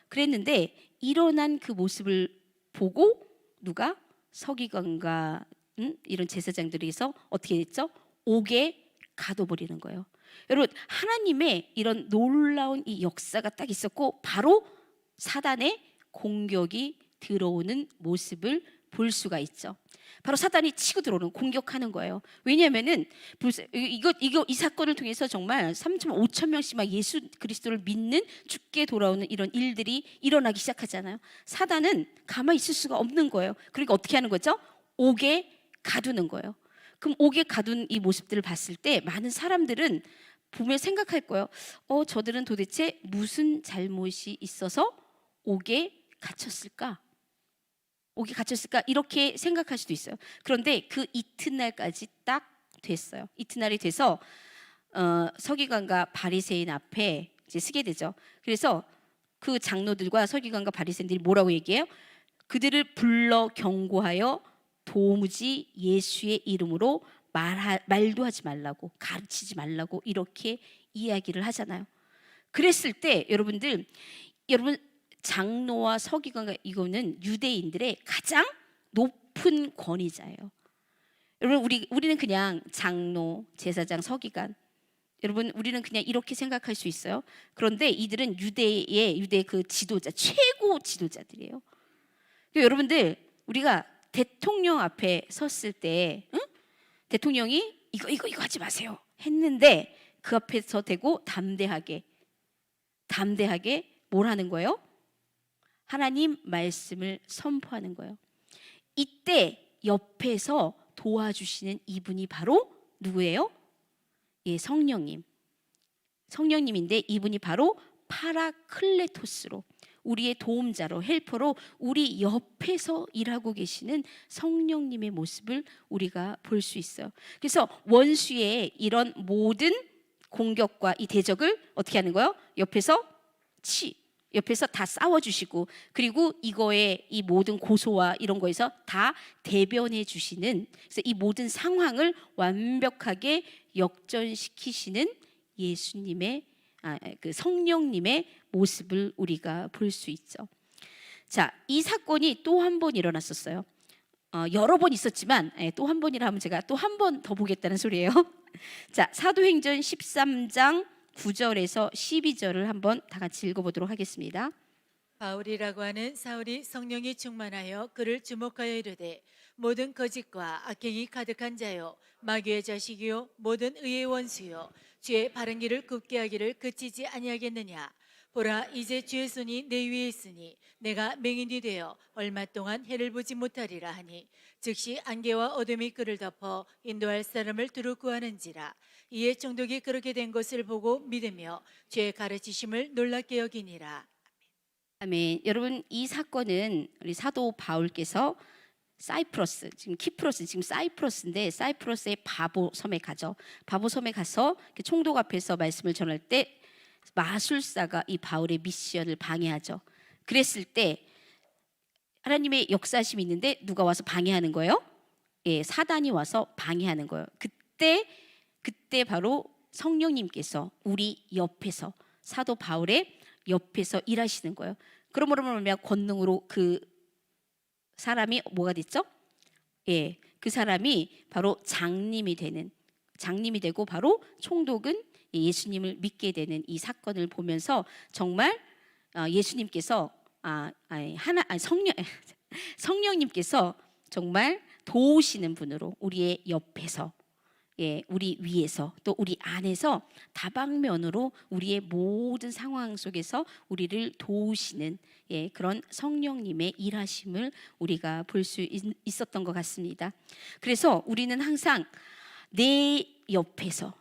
그랬는데 일어난 그 모습을 보고 누가? 서기관과 이런 제사장들에서 어떻게 됐죠? 옥에 가둬버리는 거예요. 여러분, 하나님의 이런 놀라운 이 역사가 딱 있었고, 바로 사단의 공격이 들어오는 모습을 볼 수가 있죠. 바로 사단이 치고 들어오는 공격하는 거예요. 왜냐하면은 이 사건을 통해서 정말 3천 5천 명씩 막 예수 그리스도를 믿는 죽게 돌아오는 이런 일들이 일어나기 시작하잖아요. 사단은 가만히 있을 수가 없는 거예요. 그러니까 어떻게 하는 거죠? 옥에 가두는 거예요. 그럼 옥에 가둔 이 모습들을 봤을 때 많은 사람들은 보면 생각할 거예요. 저들은 도대체 무슨 잘못이 있어서 옥에 갇혔을까? 옥에 갇혔을까? 이렇게 생각할 수도 있어요. 그런데 그 이튿날까지 딱 됐어요. 이튿날이 돼서 서기관과 바리새인 앞에 이제 서게 되죠. 그래서 그 장로들과 서기관과 바리새인들이 뭐라고 얘기해요? 그들을 불러 경고하여 도무지 예수의 이름으로 말도 하지 말라고, 가르치지 말라고 이렇게 이야기를 하잖아요. 그랬을 때 여러분 장로와 서기관과 이거는 유대인들의 가장 높은 권위자예요. 여러분 우리는 그냥 장로, 제사장, 서기관, 여러분 우리는 그냥 이렇게 생각할 수 있어요. 그런데 이들은 유대의 그 지도자, 최고 지도자들이에요. 여러분들 우리가 대통령 앞에 섰을 때 대통령이 이거 하지 마세요 했는데 그 앞에서 대고 담대하게 뭘 하는 거예요? 하나님 말씀을 선포하는 거예요. 이때 옆에서 도와주시는 이분이 바로 누구예요? 예, 성령님인데 이분이 바로 파라클레토스로, 우리의 도움자로, 헬퍼로 우리 옆에서 일하고 계시는 성령님의 모습을 우리가 볼 수 있어요. 그래서 원수의 이런 모든 공격과 이 대적을 어떻게 하는 거예요? 옆에서 다 싸워주시고, 그리고 이거에 이 모든 고소와 이런 거에서 다 대변해 주시는, 그래서 이 모든 상황을 완벽하게 역전시키시는 예수님의 그 성령님의 모습을 우리가 볼 수 있죠. 자, 이 사건이 또 한 번 일어났었어요. 여러 번 있었지만 또 한 번이라 하면 제가 또 한 번 더 보겠다는 소리예요. 자, 사도행전 13장 9절에서 12절을 한번 다 같이 읽어보도록 하겠습니다. 바울이라고 하는 사울이 성령이 충만하여 그를 주목하여 이르되 모든 거짓과 악행이 가득한 자요 마귀의 자식이요 모든 의의 원수요 주의 바른 길을 굽게 하기를 그치지 아니하겠느냐. 보라, 이제 주의 손이 내 위에 있으니 내가 맹인이 되어 얼마 동안 해를 보지 못하리라 하니 즉시 안개와 어둠이 그를 덮어 인도할 사람을 두루 구하는지라. 이에 총독이 그렇게 된 것을 보고 믿으며 주의 가르치심을 놀랍게 여기니라. 아멘. 여러분 이 사건은 우리 사도 바울께서 사이프러스, 지금 키프로스, 지금 사이프러스인데 사이프러스의 바보 섬에 가죠. 바보 섬에 가서 총독 앞에서 말씀을 전할 때 마술사가 이 바울의 미션을 방해하죠. 그랬을 때 하나님의 역사심이 있는데 누가 와서 방해하는 거예요? 예, 사단이 와서 방해하는 거예요. 그때 바로 성령님께서 우리 옆에서, 사도 바울의 옆에서 일하시는 거예요. 그러므로 권능으로 그 사람이 뭐가 됐죠? 예, 그 사람이 바로 장님이 되고 바로 총독은 예수님을 믿게 되는 이 사건을 보면서 정말 예수님께서 성령님께서 정말 도우시는 분으로 우리의 옆에서, 예, 우리 위에서 또 우리 안에서 다방면으로 우리의 모든 상황 속에서 우리를 도우시는, 예, 그런 성령님의 일하심을 우리가 볼 수 있었던 것 같습니다. 그래서 우리는 항상 내 옆에서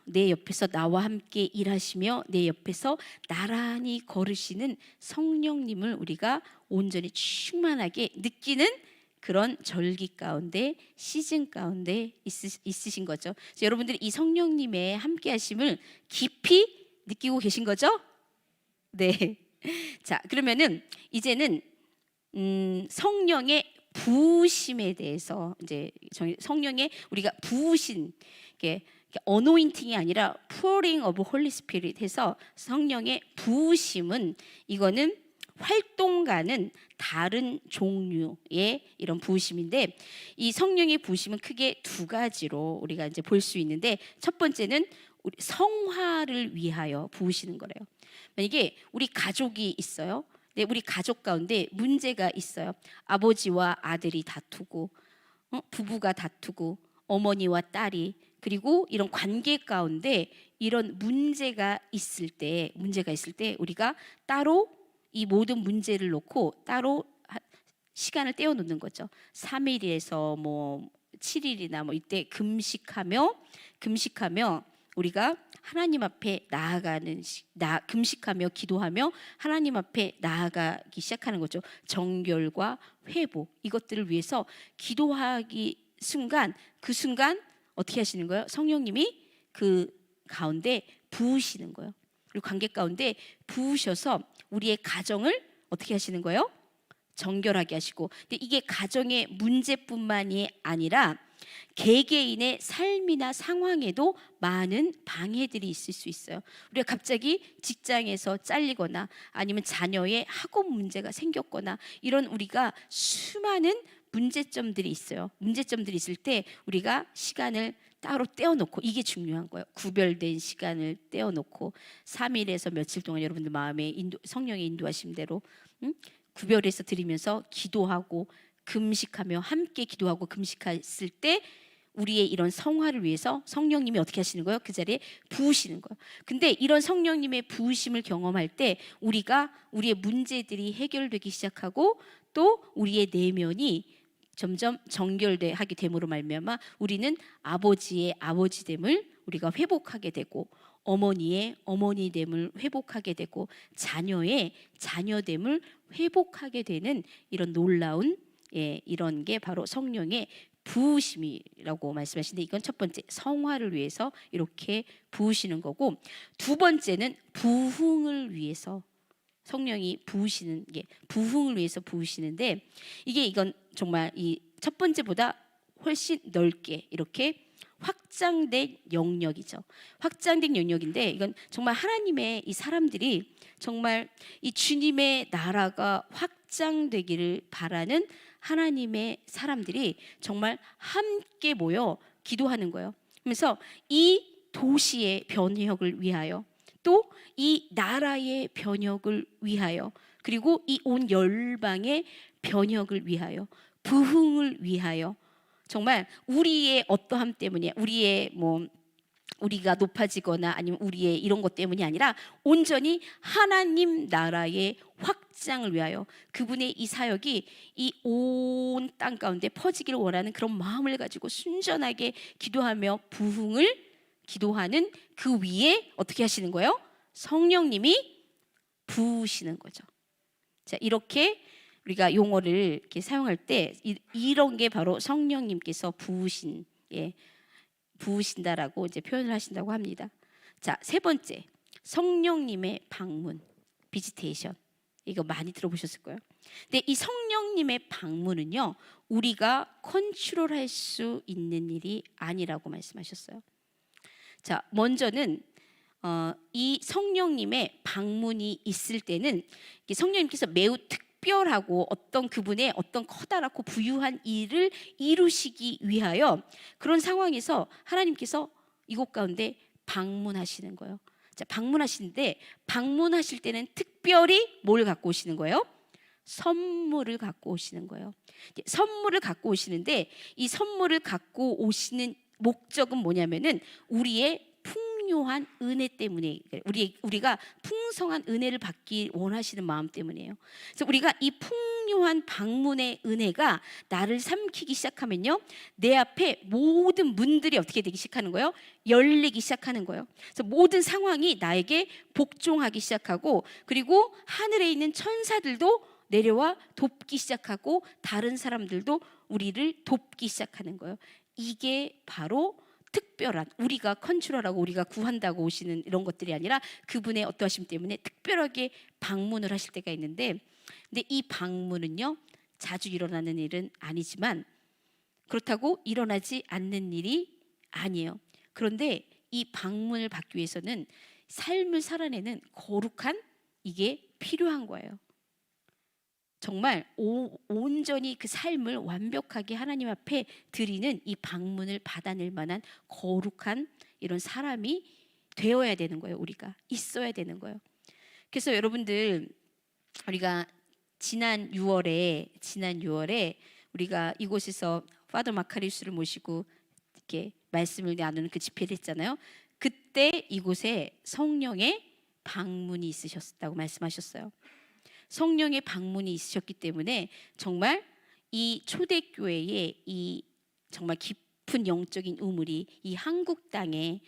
나와 함께 일하시며 내 옆에서 나란히 걸으시는 성령님을 우리가 온전히 충만하게 느끼는 그런 절기 가운데, 시즌 가운데 있으신 거죠. 그래서 여러분들이 이 성령님의 함께 하심을 깊이 느끼고 계신 거죠? 네. 자, 그러면은 이제는 성령의 부으심에 대해서, 이제 성령의 우리가 부으신 게 어노인팅이 아니라 pouring of Holy Spirit 해서 성령의 부으심은, 이거는 활동가는 다른 종류의 이런 부으심인데, 이 성령의 부으심은 크게 두 가지로 우리가 이제 볼 수 있는데, 첫 번째는 우리 성화를 위하여 부으시는 거래요. 만약에 우리 가족이 있어요. 네, 우리 가족 가운데 문제가 있어요. 아버지와 아들이 다투고, 부부가 다투고, 어머니와 딸이, 그리고 이런 관계 가운데 이런 문제가 있을 때 우리가 따로 이 모든 문제를 놓고 따로 시간을 떼어 놓는 거죠. 3일에서 뭐 7일이나 뭐 이때 금식하며 우리가 하나님 앞에 금식하며 기도하며 하나님 앞에 나아가기 시작하는 거죠. 정결과 회복, 이것들을 위해서 기도하기 그 순간 어떻게 하시는 거예요? 성령님이 그 가운데 부으시는 거예요. 그리고 관계 가운데 부으셔서 우리의 가정을 어떻게 하시는 거예요? 정결하게 하시고. 근데 이게 가정의 문제뿐만이 아니라 개개인의 삶이나 상황에도 많은 방해들이 있을 수 있어요. 우리가 갑자기 직장에서 잘리거나 아니면 자녀의 학업 문제가 생겼거나 이런 우리가 수많은 문제점들이 있어요. 문제점들이 있을 때 우리가 시간을 따로 떼어놓고, 이게 중요한 거예요. 구별된 시간을 떼어놓고 3일에서 며칠 동안 여러분들 마음에 성령의 인도하심 대로 구별해서 드리면서 기도하고 금식하며 함께 기도하고 금식했을 때 우리의 이런 성화를 위해서 성령님이 어떻게 하시는 거예요? 그 자리에 부으시는 거예요. 근데 이런 성령님의 부으심을 경험할 때 우리의 문제들이 해결되기 시작하고 또 우리의 내면이 점점 정결하게 됨으로 말미암아 우리는 아버지의 아버지됨을 우리가 회복하게 되고, 어머니의 어머니됨을 회복하게 되고, 자녀의 자녀됨을 회복하게 되는 이런 놀라운 이런 게 바로 성령의 부으심이라고 말씀하시는데, 이건 첫 번째 성화를 위해서 이렇게 부으시는 거고, 두 번째는 부흥을 위해서 성령이 부으시는 게 부흥을 위해서 부으시는데, 이건 정말 이 첫 번째보다 훨씬 넓게 이렇게 확장된 영역이죠. 확장된 영역인데 이건 정말 하나님의 이 사람들이 정말 이 주님의 나라가 확장되기를 바라는 하나님의 사람들이 정말 함께 모여 기도하는 거예요. 그래서 이 도시의 변혁을 위하여, 또 이 나라의 변혁을 위하여, 그리고 이 온 열방의 변혁을 위하여, 부흥을 위하여, 정말 우리의 어떠함 때문에, 우리가 높아지거나 아니면 우리의 이런 것 때문이 아니라 온전히 하나님 나라의 확장을 위하여, 그분의 이 사역이 이 온 땅 가운데 퍼지기를 원하는 그런 마음을 가지고 순전하게 기도하며 부흥을 기도하는 그 위에 어떻게 하시는 거예요? 성령님이 부으시는 거죠. 자, 이렇게 우리가 용어를 이렇게 사용할 때 이런 게 바로 성령님께서 부으신다라고 이제 표현을 하신다고 합니다. 자, 세 번째, 성령님의 방문, 비지테이션. 이거 많이 들어보셨을 거예요. 근데 이 성령님의 방문은요, 우리가 컨트롤할 수 있는 일이 아니라고 말씀하셨어요. 자, 먼저는 이 성령님의 방문이 있을 때는 성령님께서 매우 특별하고 그분의 어떤 커다랗고 부유한 일을 이루시기 위하여 그런 상황에서 하나님께서 이곳 가운데 방문하시는 거예요. 자, 방문하실 때는 특별히 뭘 갖고 오시는 거예요? 선물을 갖고 오시는 거예요. 선물을 갖고 오시는데 이 선물을 갖고 오시는 목적은 뭐냐면은 우리의 풍요한 은혜 때문에, 우리가 풍성한 은혜를 받기 원하시는 마음 때문이에요. 그래서 우리가 이 풍요한 방문의 은혜가 나를 삼키기 시작하면요, 내 앞에 모든 문들이 어떻게 되기 시작하는 거예요? 열리기 시작하는 거예요. 그래서 모든 상황이 나에게 복종하기 시작하고, 그리고 하늘에 있는 천사들도 내려와 돕기 시작하고, 다른 사람들도 우리를 돕기 시작하는 거예요. 이게 바로 특별한, 우리가 컨트롤하고 우리가 구한다고 오시는 이런 것들이 아니라 그분의 어떠하심 때문에 특별하게 방문을 하실 때가 있는데, 근데 이 방문은요, 자주 일어나는 일은 아니지만 그렇다고 일어나지 않는 일이 아니에요. 그런데 이 방문을 받기 위해서는 삶을 살아내는 거룩한 이게 필요한 거예요. 정말 온전히 그 삶을 완벽하게 하나님 앞에 드리는 이 방문을 받아낼 만한 거룩한 이런 사람이 되어야 되는 거예요. 우리가 있어야 되는 거예요. 그래서 여러분들, 우리가 지난 6월에 우리가 이곳에서 파더 마카리우스를 모시고 이렇게 말씀을 나누는 그 집회를 했잖아요. 그때 이곳에 성령의 방문이 있으셨다고 말씀하셨어요. 성령의 방문이 있으셨기 때문에 정말 이 초대교회의 이 정말 깊은 영적인 우물이 이 한국 땅에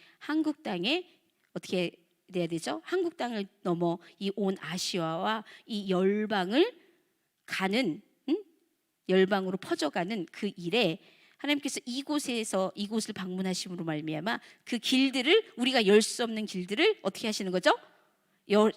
어떻게 돼야 되죠? 한국 땅을 넘어 이 온 아시아와 이 열방을 가는 열방으로 퍼져가는 그 일에 하나님께서 이곳을 방문하심으로 말미암아 그 길들을 우리가 열 수 없는 길들을 어떻게 하시는 거죠?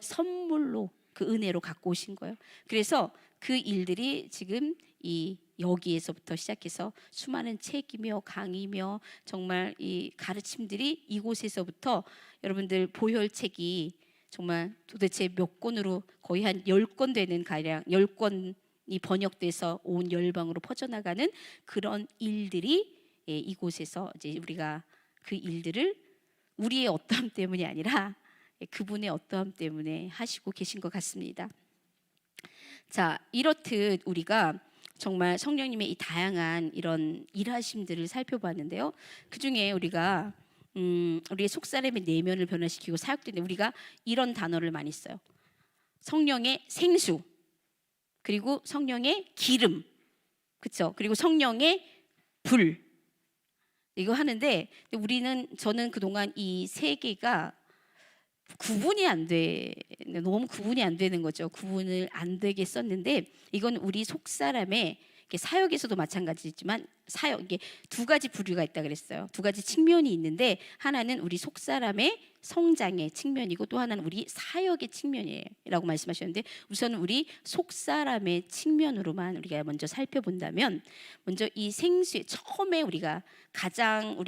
선물로 그 은혜로 갖고 오신 거예요. 그래서 그 일들이 지금 이 여기에서부터 시작해서 수많은 책이며 강의며 정말 이 가르침들이 이곳에서부터 여러분들 보혈책이 정말 도대체 몇 권으로 거의 한 10권 되는 가량 10권이 번역돼서 온 열방으로 퍼져나가는 그런 일들이 이곳에서 이제 우리가 그 일들을 우리의 어떠함 때문이 아니라 그분의 어떠함 때문에 하시고 계신 것 같습니다. 자, 이렇듯 우리가 정말 성령님의 이 다양한 이런 일하심들을 살펴봤는데요. 그 중에 우리가 우리의 속사람의 내면을 변화시키고 사역되는데 우리가 이런 단어를 많이 써요. 성령의 생수, 그리고 성령의 기름, 그렇죠? 그리고 성령의 불. 이거 하는데 저는 그동안 이 세 개가 너무 구분이 안 되는 거죠. 구분을 안 되게 썼는데 이건 우리 속사람의 사역에서도 마찬가지지만 이게 두 가지 부류가 있다 그랬어요. 두 가지 측면이 있는데 하나는 우리 속사람의 성장의 측면이고 또 하나는 우리 사역의 측면이라고 말씀하셨는데 우선 우리 속사람의 측면으로만 우리가 먼저 살펴본다면 먼저 이 처음에 우리가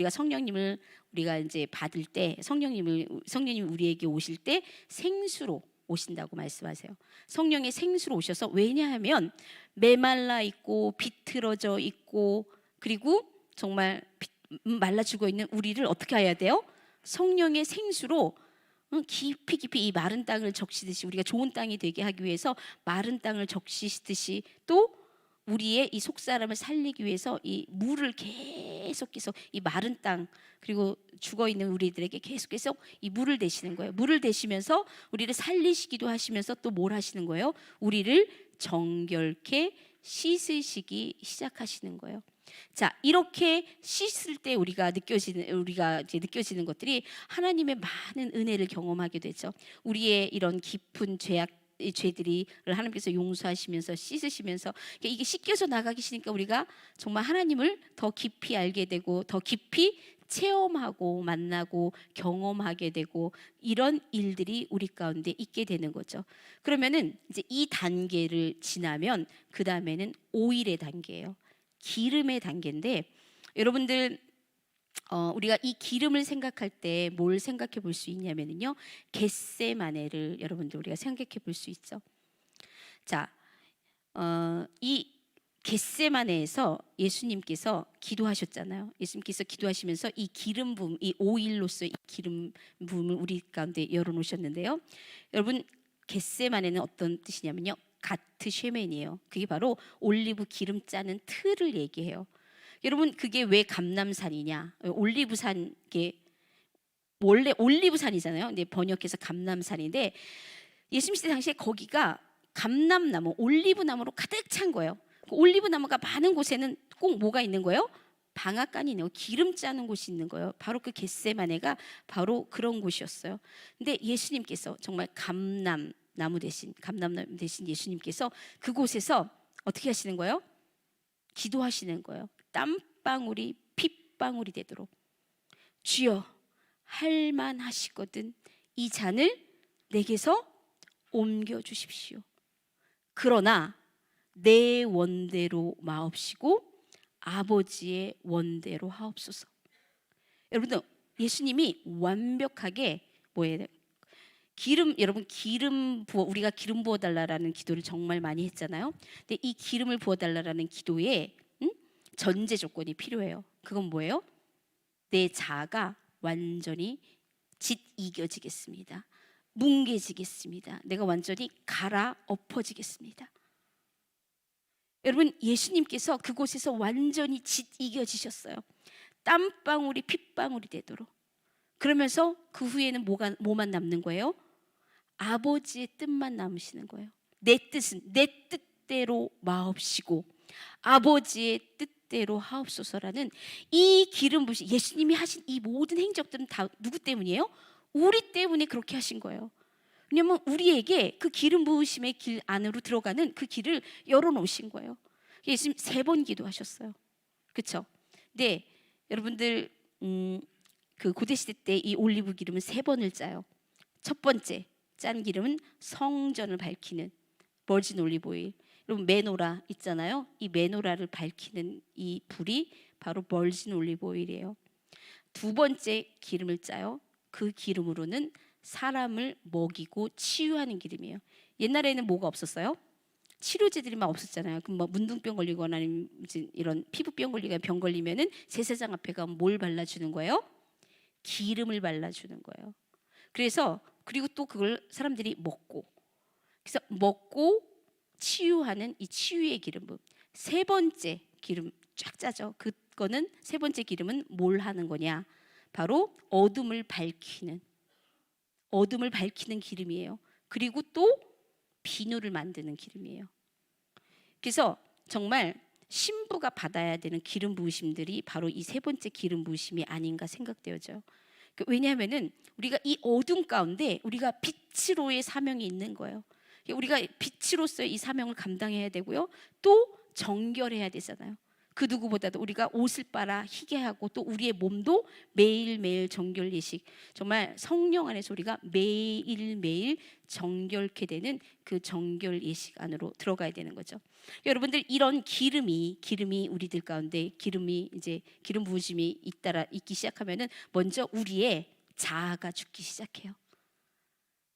성령님을 우리가 이제 받을 때 성령님이 우리에게 오실 때 생수로 오신다고 말씀하세요. 성령의 생수로 오셔서 왜냐하면 메말라 있고 비틀어져 있고 그리고 정말 말라 죽어 있는 우리를 어떻게 해야 돼요? 성령의 생수로 깊이 이 마른 땅을 적시듯이 우리가 좋은 땅이 되게 하기 위해서 마른 땅을 적시듯이 또 우리의 이 속사람을 살리기 위해서 이 물을 계속해서 이 마른 땅 그리고 죽어 있는 우리들에게 계속해서 이 물을 대시는 거예요. 물을 대시면서 우리를 살리시기도 하시면서 또 뭘 하시는 거예요? 우리를 정결케 씻으시기 시작하시는 거예요. 자, 이렇게 씻을 때 우리가 이제 느껴지는 것들이 하나님의 많은 은혜를 경험하게 되죠. 우리의 이런 깊은 죄들을 하나님께서 용서하시면서 씻으시면서 이게 씻겨서 나가기 싫으니까 우리가 정말 하나님을 더 깊이 알게 되고 더 깊이 체험하고 만나고 경험하게 되고 이런 일들이 우리 가운데 있게 되는 거죠. 그러면은 이제 이 단계를 지나면 그 다음에는 오일의 단계예요. 기름의 단계인데 여러분들 우리가 이 기름을 생각할 때 뭘 생각해 볼 수 있냐면요, 겟세마네를 여러분들 우리가 생각해 볼 수 있죠. 자, 이 겟세마네에서 예수님께서 기도하셨잖아요. 예수님께서 기도하시면서 이 기름 부음, 이 오일로서 이 기름 부음을 우리 가운데 열어놓으셨는데요. 여러분 겟세마네는 어떤 뜻이냐면요, 가트 쉐멘이에요. 그게 바로 올리브 기름 짜는 틀을 얘기해요. 여러분 그게 왜 감람산이냐? 올리브산 게 원래 올리브산이잖아요. 근데 번역해서 감람산인데 예수님 시대 당시에 거기가 감람나무, 올리브나무로 가득 찬 거예요. 그 올리브나무가 많은 곳에는 꼭 뭐가 있는 거예요? 방앗간이 있는 거, 기름 짜는 곳이 있는 거예요. 바로 그 겟세마네가 바로 그런 곳이었어요. 근데 예수님께서 정말 감람나무 대신 예수님께서 그곳에서 어떻게 하시는 거예요? 기도하시는 거예요. 땀방울이 핏방울이 되도록 주여 할만하시거든 이 잔을 내게서 옮겨 주십시오. 그러나 내 원대로 마옵시고 아버지의 원대로 하옵소서. 여러분들 예수님이 완벽하게 우리가 기름 부어 달라라는 기도를 정말 많이 했잖아요. 근데 이 기름을 부어 달라라는 기도에 전제 조건이 필요해요. 그건 뭐예요? 내 자아가 완전히 짓 이겨지겠습니다. 뭉개지겠습니다. 내가 완전히 갈아엎어지겠습니다. 여러분, 예수님께서 그곳에서 완전히 이겨지셨어요. 땀방울이 핏방울이 되도록. 그러면서 그 후에는 뭐만 남는 거예요? 아버지의 뜻만 남으시는 거예요. 내 뜻은 내 뜻대로 마옵시고 아버지의 뜻대로 하옵소서라는 이 기름 부으심, 예수님이 하신 이 모든 행적들은 다 누구 때문이에요? 우리 때문에 그렇게 하신 거예요. 왜냐하면 우리에게 그 기름 부으심의 길 안으로 들어가는 그 길을 열어놓으신 거예요. 예수님 3번 기도하셨어요. 그렇죠? 네, 여러분들 그 고대시대 때 이 올리브 기름은 3번을 짜요. 첫 번째 짠 기름은 성전을 밝히는 버진 올리브 오일. 여러분 메노라 있잖아요. 이 메노라를 밝히는 이 불이 바로 버진 올리브 오일이에요. 2번째 기름을 짜요. 그 기름으로는 사람을 먹이고 치유하는 기름이에요. 옛날에는 뭐가 없었어요? 치료제들이 막 없었잖아요. 그럼 뭐 문둥병 걸리거나 아니면 이런 피부병 걸리거나 병 걸리면은 제사장 앞에 가면 뭘 발라주는 거예요? 기름을 발라주는 거예요. 그래서 그리고 또 그걸 사람들이 먹고, 그래서 먹고 치유하는 이 치유의 기름 부음. 3번째 기름 쫙 짜죠. 그거는 3번째 기름은 뭘 하는 거냐? 바로 어둠을 밝히는 기름이에요. 그리고 또 비누를 만드는 기름이에요. 그래서 정말 신부가 받아야 되는 기름 부으심들이 바로 이 3번째 기름 부으심이 아닌가 생각되어져요. 왜냐하면은 우리가 이 어둠 가운데 우리가 빛으로의 사명이 있는 거예요. 우리가 빛으로서의 이 사명을 감당해야 되고요. 또 정결해야 되잖아요. 그 누구보다도 우리가 옷을 빨아 희게 하고 또 우리의 몸도 매일매일 정결 예식, 정말 성령 안에서 우리가 매일매일 정결케 되는 그 정결 예식 안으로 들어가야 되는 거죠. 여러분들, 이런 기름이 우리들 가운데 이제 기름 부으심이 있기 시작하면은 먼저 우리의 자아가 죽기 시작해요.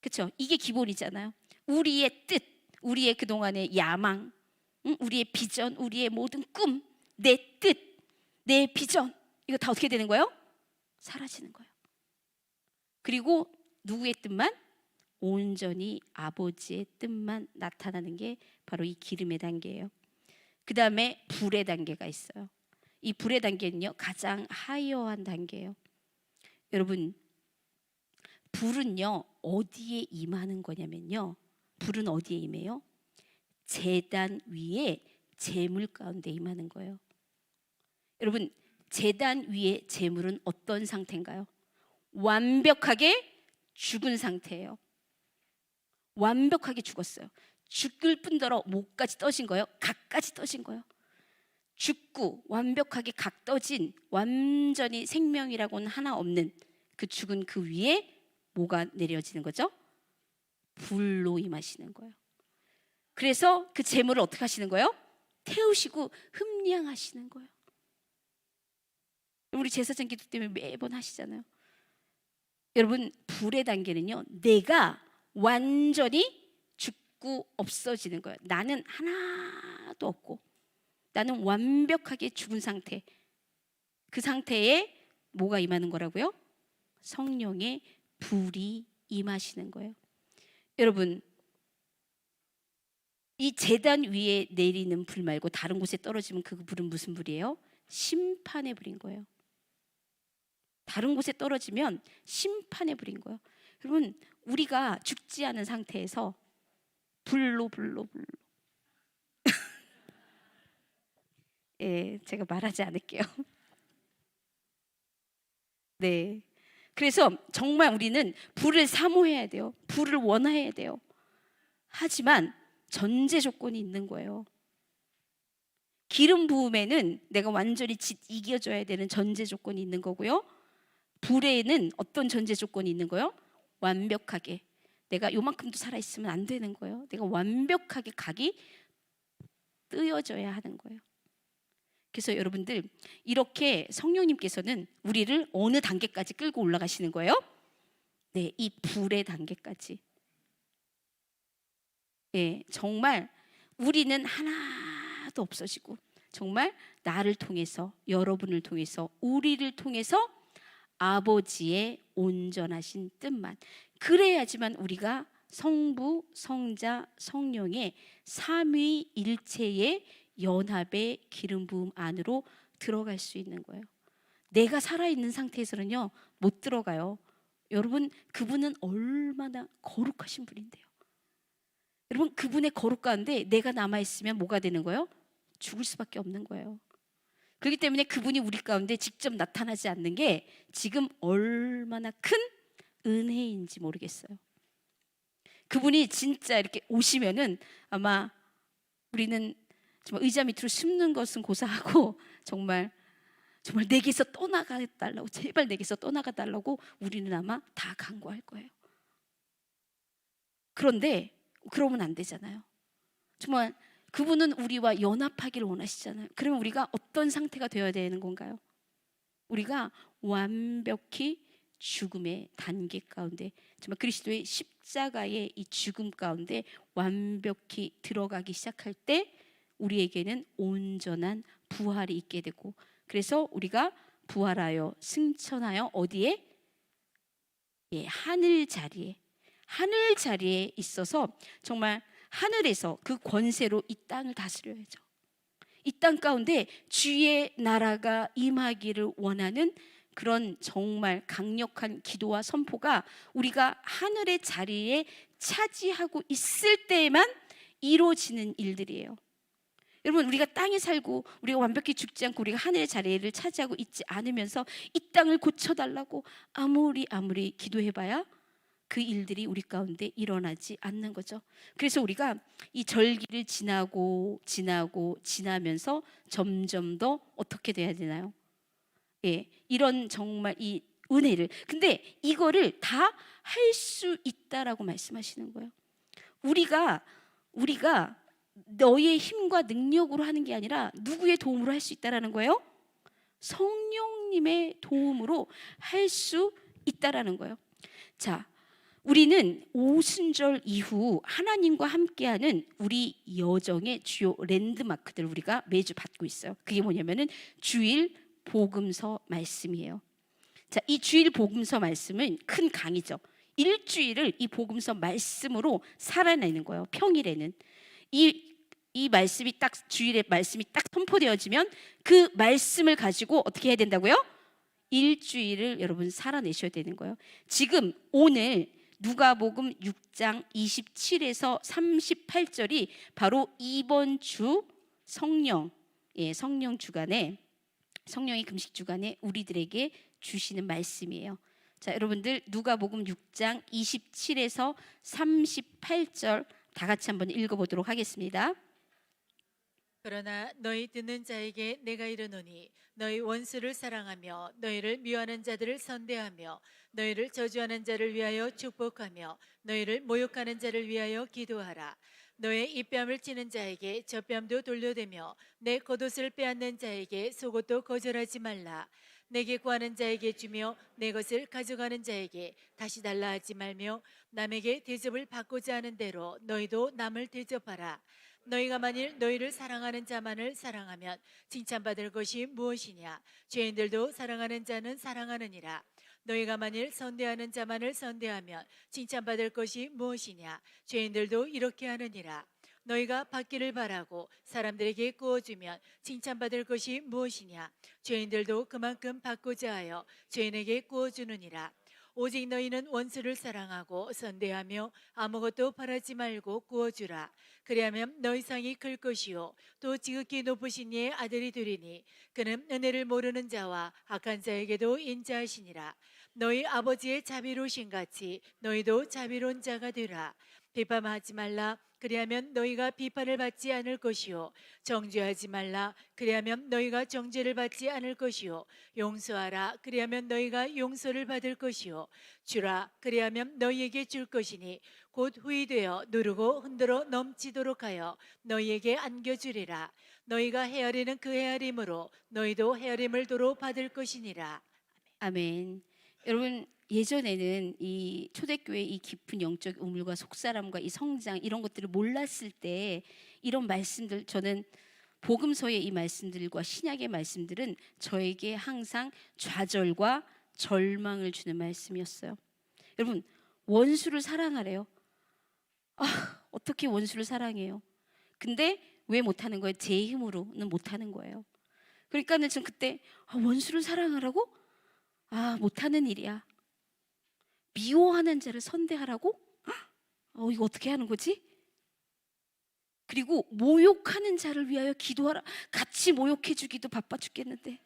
그렇죠? 이게 기본이잖아요. 우리의 뜻, 우리의 그동안의 야망, 우리의 비전, 우리의 모든 꿈, 내 뜻, 내 비전, 이거 다 어떻게 되는 거예요? 사라지는 거예요. 그리고 누구의 뜻만? 온전히 아버지의 뜻만 나타나는 게 바로 이 기름의 단계예요. 그 다음에 불의 단계가 있어요. 이 불의 단계는요, 가장 하이어한 단계예요. 여러분, 불은요 어디에 임하는 거냐면요, 불은 어디에 임해요? 제단 위에 제물 가운데 임하는 거예요. 여러분, 제단 위의 제물은 어떤 상태인가요? 완벽하게 죽은 상태예요. 완벽하게 죽었어요. 죽을 뿐더러 목까지 떠진 거예요. 각까지 떠진 거예요. 죽고 완벽하게 각 떠진, 완전히 생명이라고는 하나 없는 그 죽은 그 위에 뭐가 내려지는 거죠? 불로 임하시는 거예요. 그래서 그 제물을 어떻게 하시는 거예요? 태우시고 흠량하시는 거예요. 우리 제사장 기도 때문에 매번 하시잖아요. 여러분, 불의 단계는요, 내가 완전히 죽고 없어지는 거예요. 나는 하나도 없고 나는 완벽하게 죽은 상태. 그 상태에 뭐가 임하는 거라고요? 성령의 불이 임하시는 거예요. 여러분, 이 제단 위에 내리는 불 말고 다른 곳에 떨어지면 그 불은 무슨 불이에요? 심판의 불인 거예요. 다른 곳에 떨어지면 심판의 불인 거예요. 여러분, 우리가 죽지 않은 상태에서 불로 예, 제가 말하지 않을게요. 네, 그래서 정말 우리는 불을 사모해야 돼요. 불을 원해야 돼요. 하지만 전제 조건이 있는 거예요. 기름 부음에는 내가 완전히 이겨줘야 되는 전제 조건이 있는 거고요. 불에는 어떤 전제 조건이 있는 거예요? 완벽하게 내가 요만큼도 살아있으면 안 되는 거예요. 내가 완벽하게 각이 뜨여져야 하는 거예요. 그래서 여러분들, 이렇게 성령님께서는 우리를 어느 단계까지 끌고 올라가시는 거예요? 네, 이 불의 단계까지. 예, 정말 우리는 하나도 없어지고 정말 나를 통해서, 여러분을 통해서, 우리를 통해서 아버지의 온전하신 뜻만. 그래야지만 우리가 성부, 성자, 성령의 삼위일체의 연합의 기름 부음 안으로 들어갈 수 있는 거예요. 내가 살아있는 상태에서는요 못 들어가요. 여러분, 그분은 얼마나 거룩하신 분인데요. 여러분, 그분의 거룩 가운데 내가 남아있으면 뭐가 되는 거예요? 죽을 수밖에 없는 거예요. 그렇기 때문에 그분이 우리 가운데 직접 나타나지 않는 게 지금 얼마나 큰 은혜인지 모르겠어요. 그분이 진짜 이렇게 오시면은 아마 우리는 정말 의자 밑으로 숨는 것은 고사하고 정말 내게서 떠나가 달라고, 제발 내게서 떠나가 달라고 우리는 아마 다 간구할 거예요. 그런데 그러면 안 되잖아요. 정말 그분은 우리와 연합하기를 원하시잖아요. 그러면 우리가 어떤 상태가 되어야 되는 건가요? 우리가 완벽히 죽음의 단계 가운데, 정말 그리스도의 십자가의 이 죽음 가운데 완벽히 들어가기 시작할 때 우리에게는 온전한 부활이 있게 되고, 그래서 우리가 부활하여 승천하여 어디에? 예, 하늘 자리에 있어서 정말 하늘에서 그 권세로 이 땅을 다스려야죠. 이 땅 가운데 주의 나라가 임하기를 원하는 그런 정말 강력한 기도와 선포가 우리가 하늘의 자리에 차지하고 있을 때에만 이루어지는 일들이에요. 여러분, 우리가 땅에 살고 우리가 완벽히 죽지 않고 우리가 하늘의 자리를 차지하고 있지 않으면서 이 땅을 고쳐달라고 아무리 기도해봐야 그 일들이 우리 가운데 일어나지 않는 거죠. 그래서 우리가 이 절기를 지나면서 점점 더 어떻게 돼야 되나요? 예, 이런 정말 이 은혜를, 근데 이거를 다 할 수 있다라고 말씀하시는 거예요. 우리가 너의 힘과 능력으로 하는 게 아니라 누구의 도움으로 할 수 있다라는 거예요? 성령님의 도움으로 할 수 있다라는 거예요. 자, 우리는 오순절 이후 하나님과 함께하는 우리 여정의 주요 랜드마크들을 우리가 매주 받고 있어요. 그게 뭐냐면은 주일 복음서 말씀이에요. 자, 이 주일 복음서 말씀은 큰 강의죠. 일주일을 이 복음서 말씀으로 살아내는 거예요. 평일에는 이 말씀이 딱, 주일의 말씀이 딱 선포되어지면 그 말씀을 가지고 어떻게 해야 된다고요? 일주일을 여러분 살아내셔야 되는 거예요. 지금 오늘 누가복음 6장 27에서 38절이 바로 이번 주 성령 주간에, 성령의 금식 주간에 우리들에게 주시는 말씀이에요. 자, 여러분들 누가복음 6장 27에서 38절 다 같이 한번 읽어보도록 하겠습니다. 그러나 너희 듣는 자에게 내가 이르노니 너희 원수를 사랑하며 너희를 미워하는 자들을 선대하며 너희를 저주하는 자를 위하여 축복하며 너희를 모욕하는 자를 위하여 기도하라. 너의 입뺨을 치는 자에게 젖뺨도 돌려대며 내 겉옷을 빼앗는 자에게 속옷도 거절하지 말라. 내게 구하는 자에게 주며 내 것을 가져가는 자에게 다시 달라 하지 말며 남에게 대접을 받고자 하는 대로 너희도 남을 대접하라. 너희가 만일 너희를 사랑하는 자만을 사랑하면 칭찬받을 것이 무엇이냐? 죄인들도 사랑하는 자는 사랑하느니라. 너희가 만일 선대하는 자만을 선대하면 칭찬받을 것이 무엇이냐? 죄인들도 이렇게 하느니라. 너희가 받기를 바라고 사람들에게 구워주면 칭찬받을 것이 무엇이냐? 죄인들도 그만큼 받고자 하여 죄인에게 구워주느니라. 오직 너희는 원수를 사랑하고 선대하며 아무것도 바라지 말고 구워주라. 그리하면 너희 상이 클 것이요 또 지극히 높으신 이의 아들이 되리니 그는 은혜를 모르는 자와 악한 자에게도 인자하시니라. 너희 아버지의 자비로우신 같이 너희도 자비로운 자가 되라. 비판하지 말라. 그리하면 너희가 비판을 받지 않을 것이요 정죄하지 말라. 그리하면 너희가 정죄를 받지 않을 것이요 용서하라. 그리하면 너희가 용서를 받을 것이요 주라. 그리하면 너희에게 줄 것이니 곧 후이되어 누르고 흔들어 넘치도록 하여 너희에게 안겨주리라. 너희가 헤아리는 그 헤아림으로 너희도 헤아림을 도로 받을 것이니라. 아멘. 여러분, 예전에는 이 초대교회 이 깊은 영적 우물과 속사람과 이 성장 이런 것들을 몰랐을 때 이런 말씀들, 저는 복음서의 이 말씀들과 신약의 말씀들은 저에게 항상 좌절과 절망을 주는 말씀이었어요. 여러분, 원수를 사랑하래요. 어떻게 원수를 사랑해요? 근데 왜 못하는 거예요? 제 힘으로는 못하는 거예요. 그러니까는 전 그때 원수를 사랑하라고? 못하는 일이야. 미워하는 자를 선대하라고? 이거 어떻게 하는 거지? 그리고 모욕하는 자를 위하여 기도하라. 같이 모욕해 주기도 바빠 죽겠는데.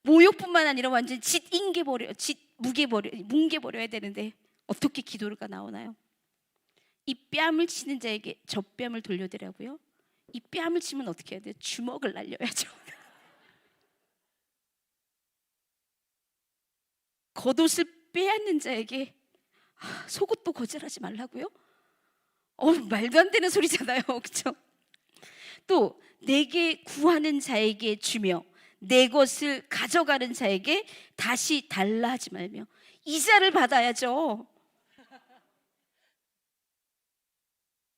모욕뿐만 아니라 완전 뭉개버려야 되는데 어떻게 기도가 나오나요? 이 뺨을 치는 자에게 저 뺨을 돌려대라고요? 이 뺨을 치면 어떻게 해야 돼요? 주먹을 날려야죠. 겉옷을 빼앗는 자에게 속옷도 거절하지 말라고요? 말도 안 되는 소리잖아요. 그렇죠? 또 내게 구하는 자에게 주며 내 것을 가져가는 자에게 다시 달라 하지 말며 이자를 받아야죠.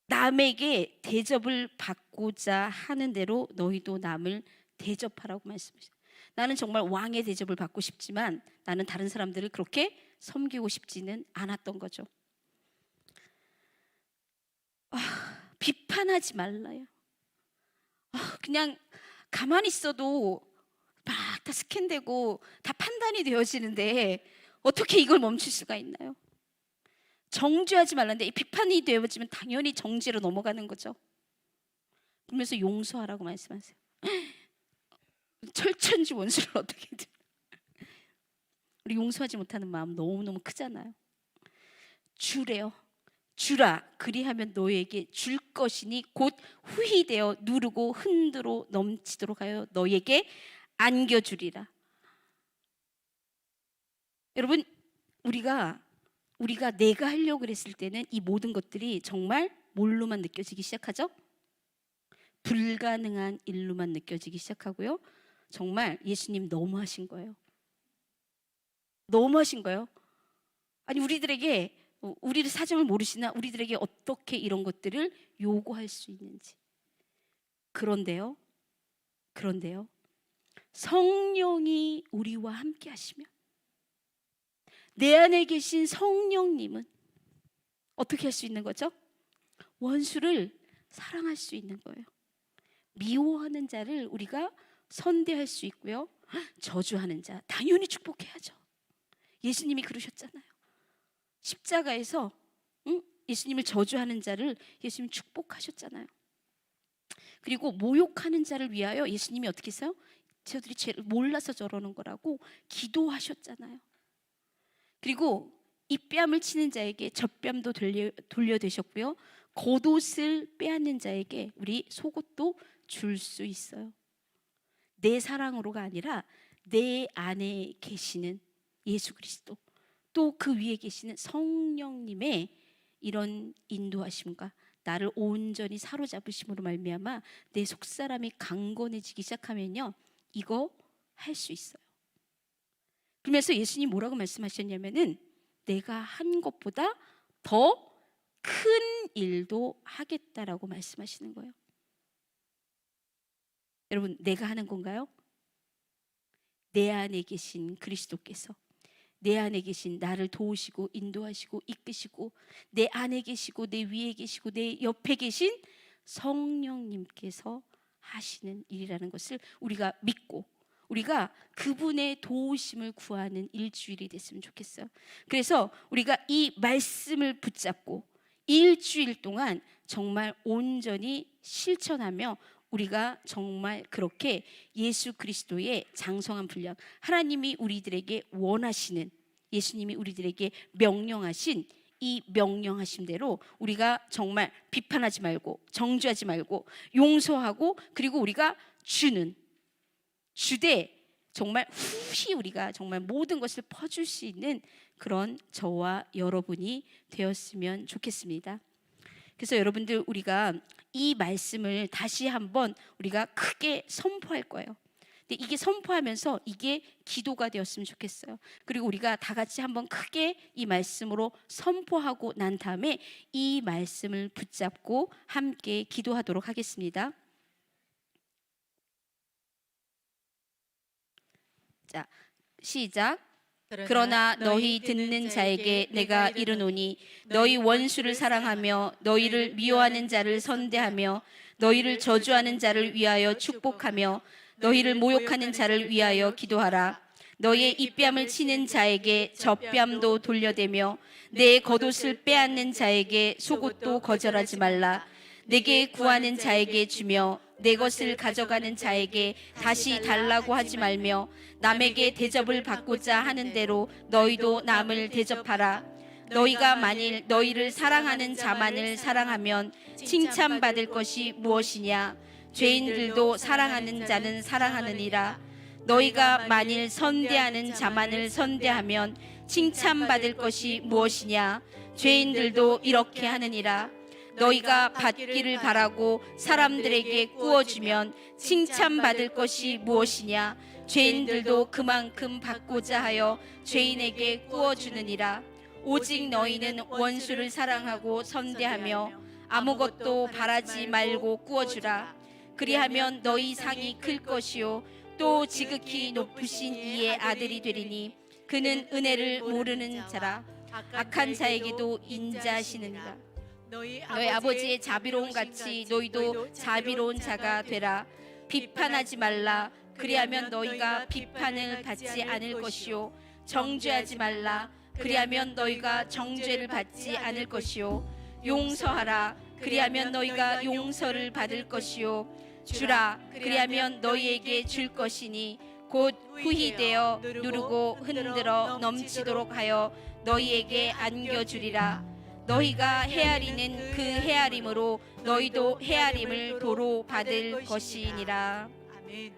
남에게 대접을 받고자 하는 대로 너희도 남을 대접하라고 말씀하셨어요. 나는 정말 왕의 대접을 받고 싶지만 나는 다른 사람들을 그렇게 섬기고 싶지는 않았던 거죠. 비판하지 말라요. 그냥 가만히 있어도 막 다 스캔되고 다 판단이 되어지는데 어떻게 이걸 멈출 수가 있나요? 정죄하지 말라는데 이 비판이 되어지면 당연히 정죄로 넘어가는 거죠. 그러면서 용서하라고 말씀하세요. 철천지 원수를 어떻게든. 우리 용서하지 못하는 마음 너무너무 크잖아요. 주래요. 주라 그리하면 너에게 줄 것이니 곧 후히되어 누르고 흔들어 넘치도록 하여 너에게 안겨주리라. 여러분, 우리가 내가 하려고 그랬을 때는 이 모든 것들이 정말 뭘로만 느껴지기 시작하죠? 불가능한 일로만 느껴지기 시작하고요. 정말 예수님 너무하신 거예요. 너무하신 거예요. 아니 우리들에게 우리를 사정을 모르시나 우리들에게 어떻게 이런 것들을 요구할 수 있는지. 그런데요. 성령이 우리와 함께 하시면 내 안에 계신 성령님은 어떻게 할 수 있는 거죠? 원수를 사랑할 수 있는 거예요. 미워하는 자를 우리가 선대할 수 있고요. 저주하는 자 당연히 축복해야죠. 예수님이 그러셨잖아요. 십자가에서 예수님을 저주하는 자를 예수님이 축복하셨잖아요. 그리고 모욕하는 자를 위하여 예수님이 어떻게 했어요? 저들이 죄를 몰라서 저러는 거라고 기도하셨잖아요. 그리고 이 뺨을 치는 자에게 젖뺨도 돌려되셨고요. 겉옷을 빼앗는 자에게 우리 속옷도 줄 수 있어요. 내 사랑으로가 아니라 내 안에 계시는 예수 그리스도, 또 그 위에 계시는 성령님의 이런 인도하심과 나를 온전히 사로잡으심으로 말미암아 내 속사람이 강건해지기 시작하면요, 이거 할 수 있어요. 그러면서 예수님 뭐라고 말씀하셨냐면은 내가 한 것보다 더 큰 일도 하겠다라고 말씀하시는 거예요. 여러분, 내가 하는 건가요? 내 안에 계신 그리스도께서, 내 안에 계신 나를 도우시고 인도하시고 이끄시고 내 안에 계시고 내 위에 계시고 내 옆에 계신 성령님께서 하시는 일이라는 것을 우리가 믿고 우리가 그분의 도우심을 구하는 일주일이 됐으면 좋겠어요. 그래서 우리가 이 말씀을 붙잡고 일주일 동안 정말 온전히 실천하며 우리가 정말 그렇게 예수 그리스도의 장성한 분량, 하나님이 우리들에게 원하시는, 예수님이 우리들에게 명령하신 이 명령하심대로 우리가 정말 비판하지 말고 정죄하지 말고 용서하고, 그리고 우리가 주되 정말 후히 우리가 정말 모든 것을 퍼줄 수 있는 그런 저와 여러분이 되었으면 좋겠습니다. 그래서 여러분들, 우리가 이 말씀을 다시 한번 우리가 크게 선포할 거예요. 근데 이게 선포하면서 이게 기도가 되었으면 좋겠어요. 그리고 우리가 다 같이 한번 크게 이 말씀으로 선포하고 난 다음에 이 말씀을 붙잡고 함께 기도하도록 하겠습니다. 자, 시작. 그러나 너희 듣는 자에게 내가 이르노니 너희 원수를 사랑하며 너희를 미워하는 자를 선대하며 너희를 저주하는 자를 위하여 축복하며 너희를 모욕하는 자를 위하여 기도하라. 너희의 입뺨을 치는 자에게 젖뺨도 돌려대며 내 겉옷을 빼앗는 자에게 속옷도 거절하지 말라. 내게 구하는 자에게 주며 내 것을 가져가는 자에게 다시 달라고 하지 말며 남에게 대접을 받고자 하는 대로 너희도 남을 대접하라. 너희가 만일 너희를 사랑하는 자만을 사랑하면 칭찬받을 것이 무엇이냐? 죄인들도 사랑하는 자는 사랑하느니라. 너희가 만일 선대하는 자만을 선대하면 칭찬받을 것이 무엇이냐? 죄인들도 이렇게 하느니라. 너희가 받기를 바라고 사람들에게 구워주면 칭찬받을 것이 무엇이냐? 죄인들도 그만큼 받고자 하여 죄인에게 구워주느니라. 오직 너희는 원수를 사랑하고 선대하며 아무것도 바라지 말고 구워주라. 그리하면 너희 상이 클 것이요 또 지극히 높으신 이의 아들이 되리니 그는 은혜를 모르는 자라. 악한 자에게도 인자하시느니라. 너희 아버지의 자비로움 같이 너희도 자비로운 자가 되라. 비판하지 말라. 그리하면 너희가 비판을 받지 않을 것이요 정죄하지 말라. 그리하면 너희가 정죄를 받지 않을 것이요 용서하라. 그리하면 너희가 용서를 받을 것이요 주라. 그리하면 너희에게 줄 것이니 곧 후히되어 누르고 흔들어 넘치도록 하여 너희에게 안겨주리라. 너희가 헤아리는 그 헤아림으로 너희도 헤아림을 도로 받을 것이니라. 아멘.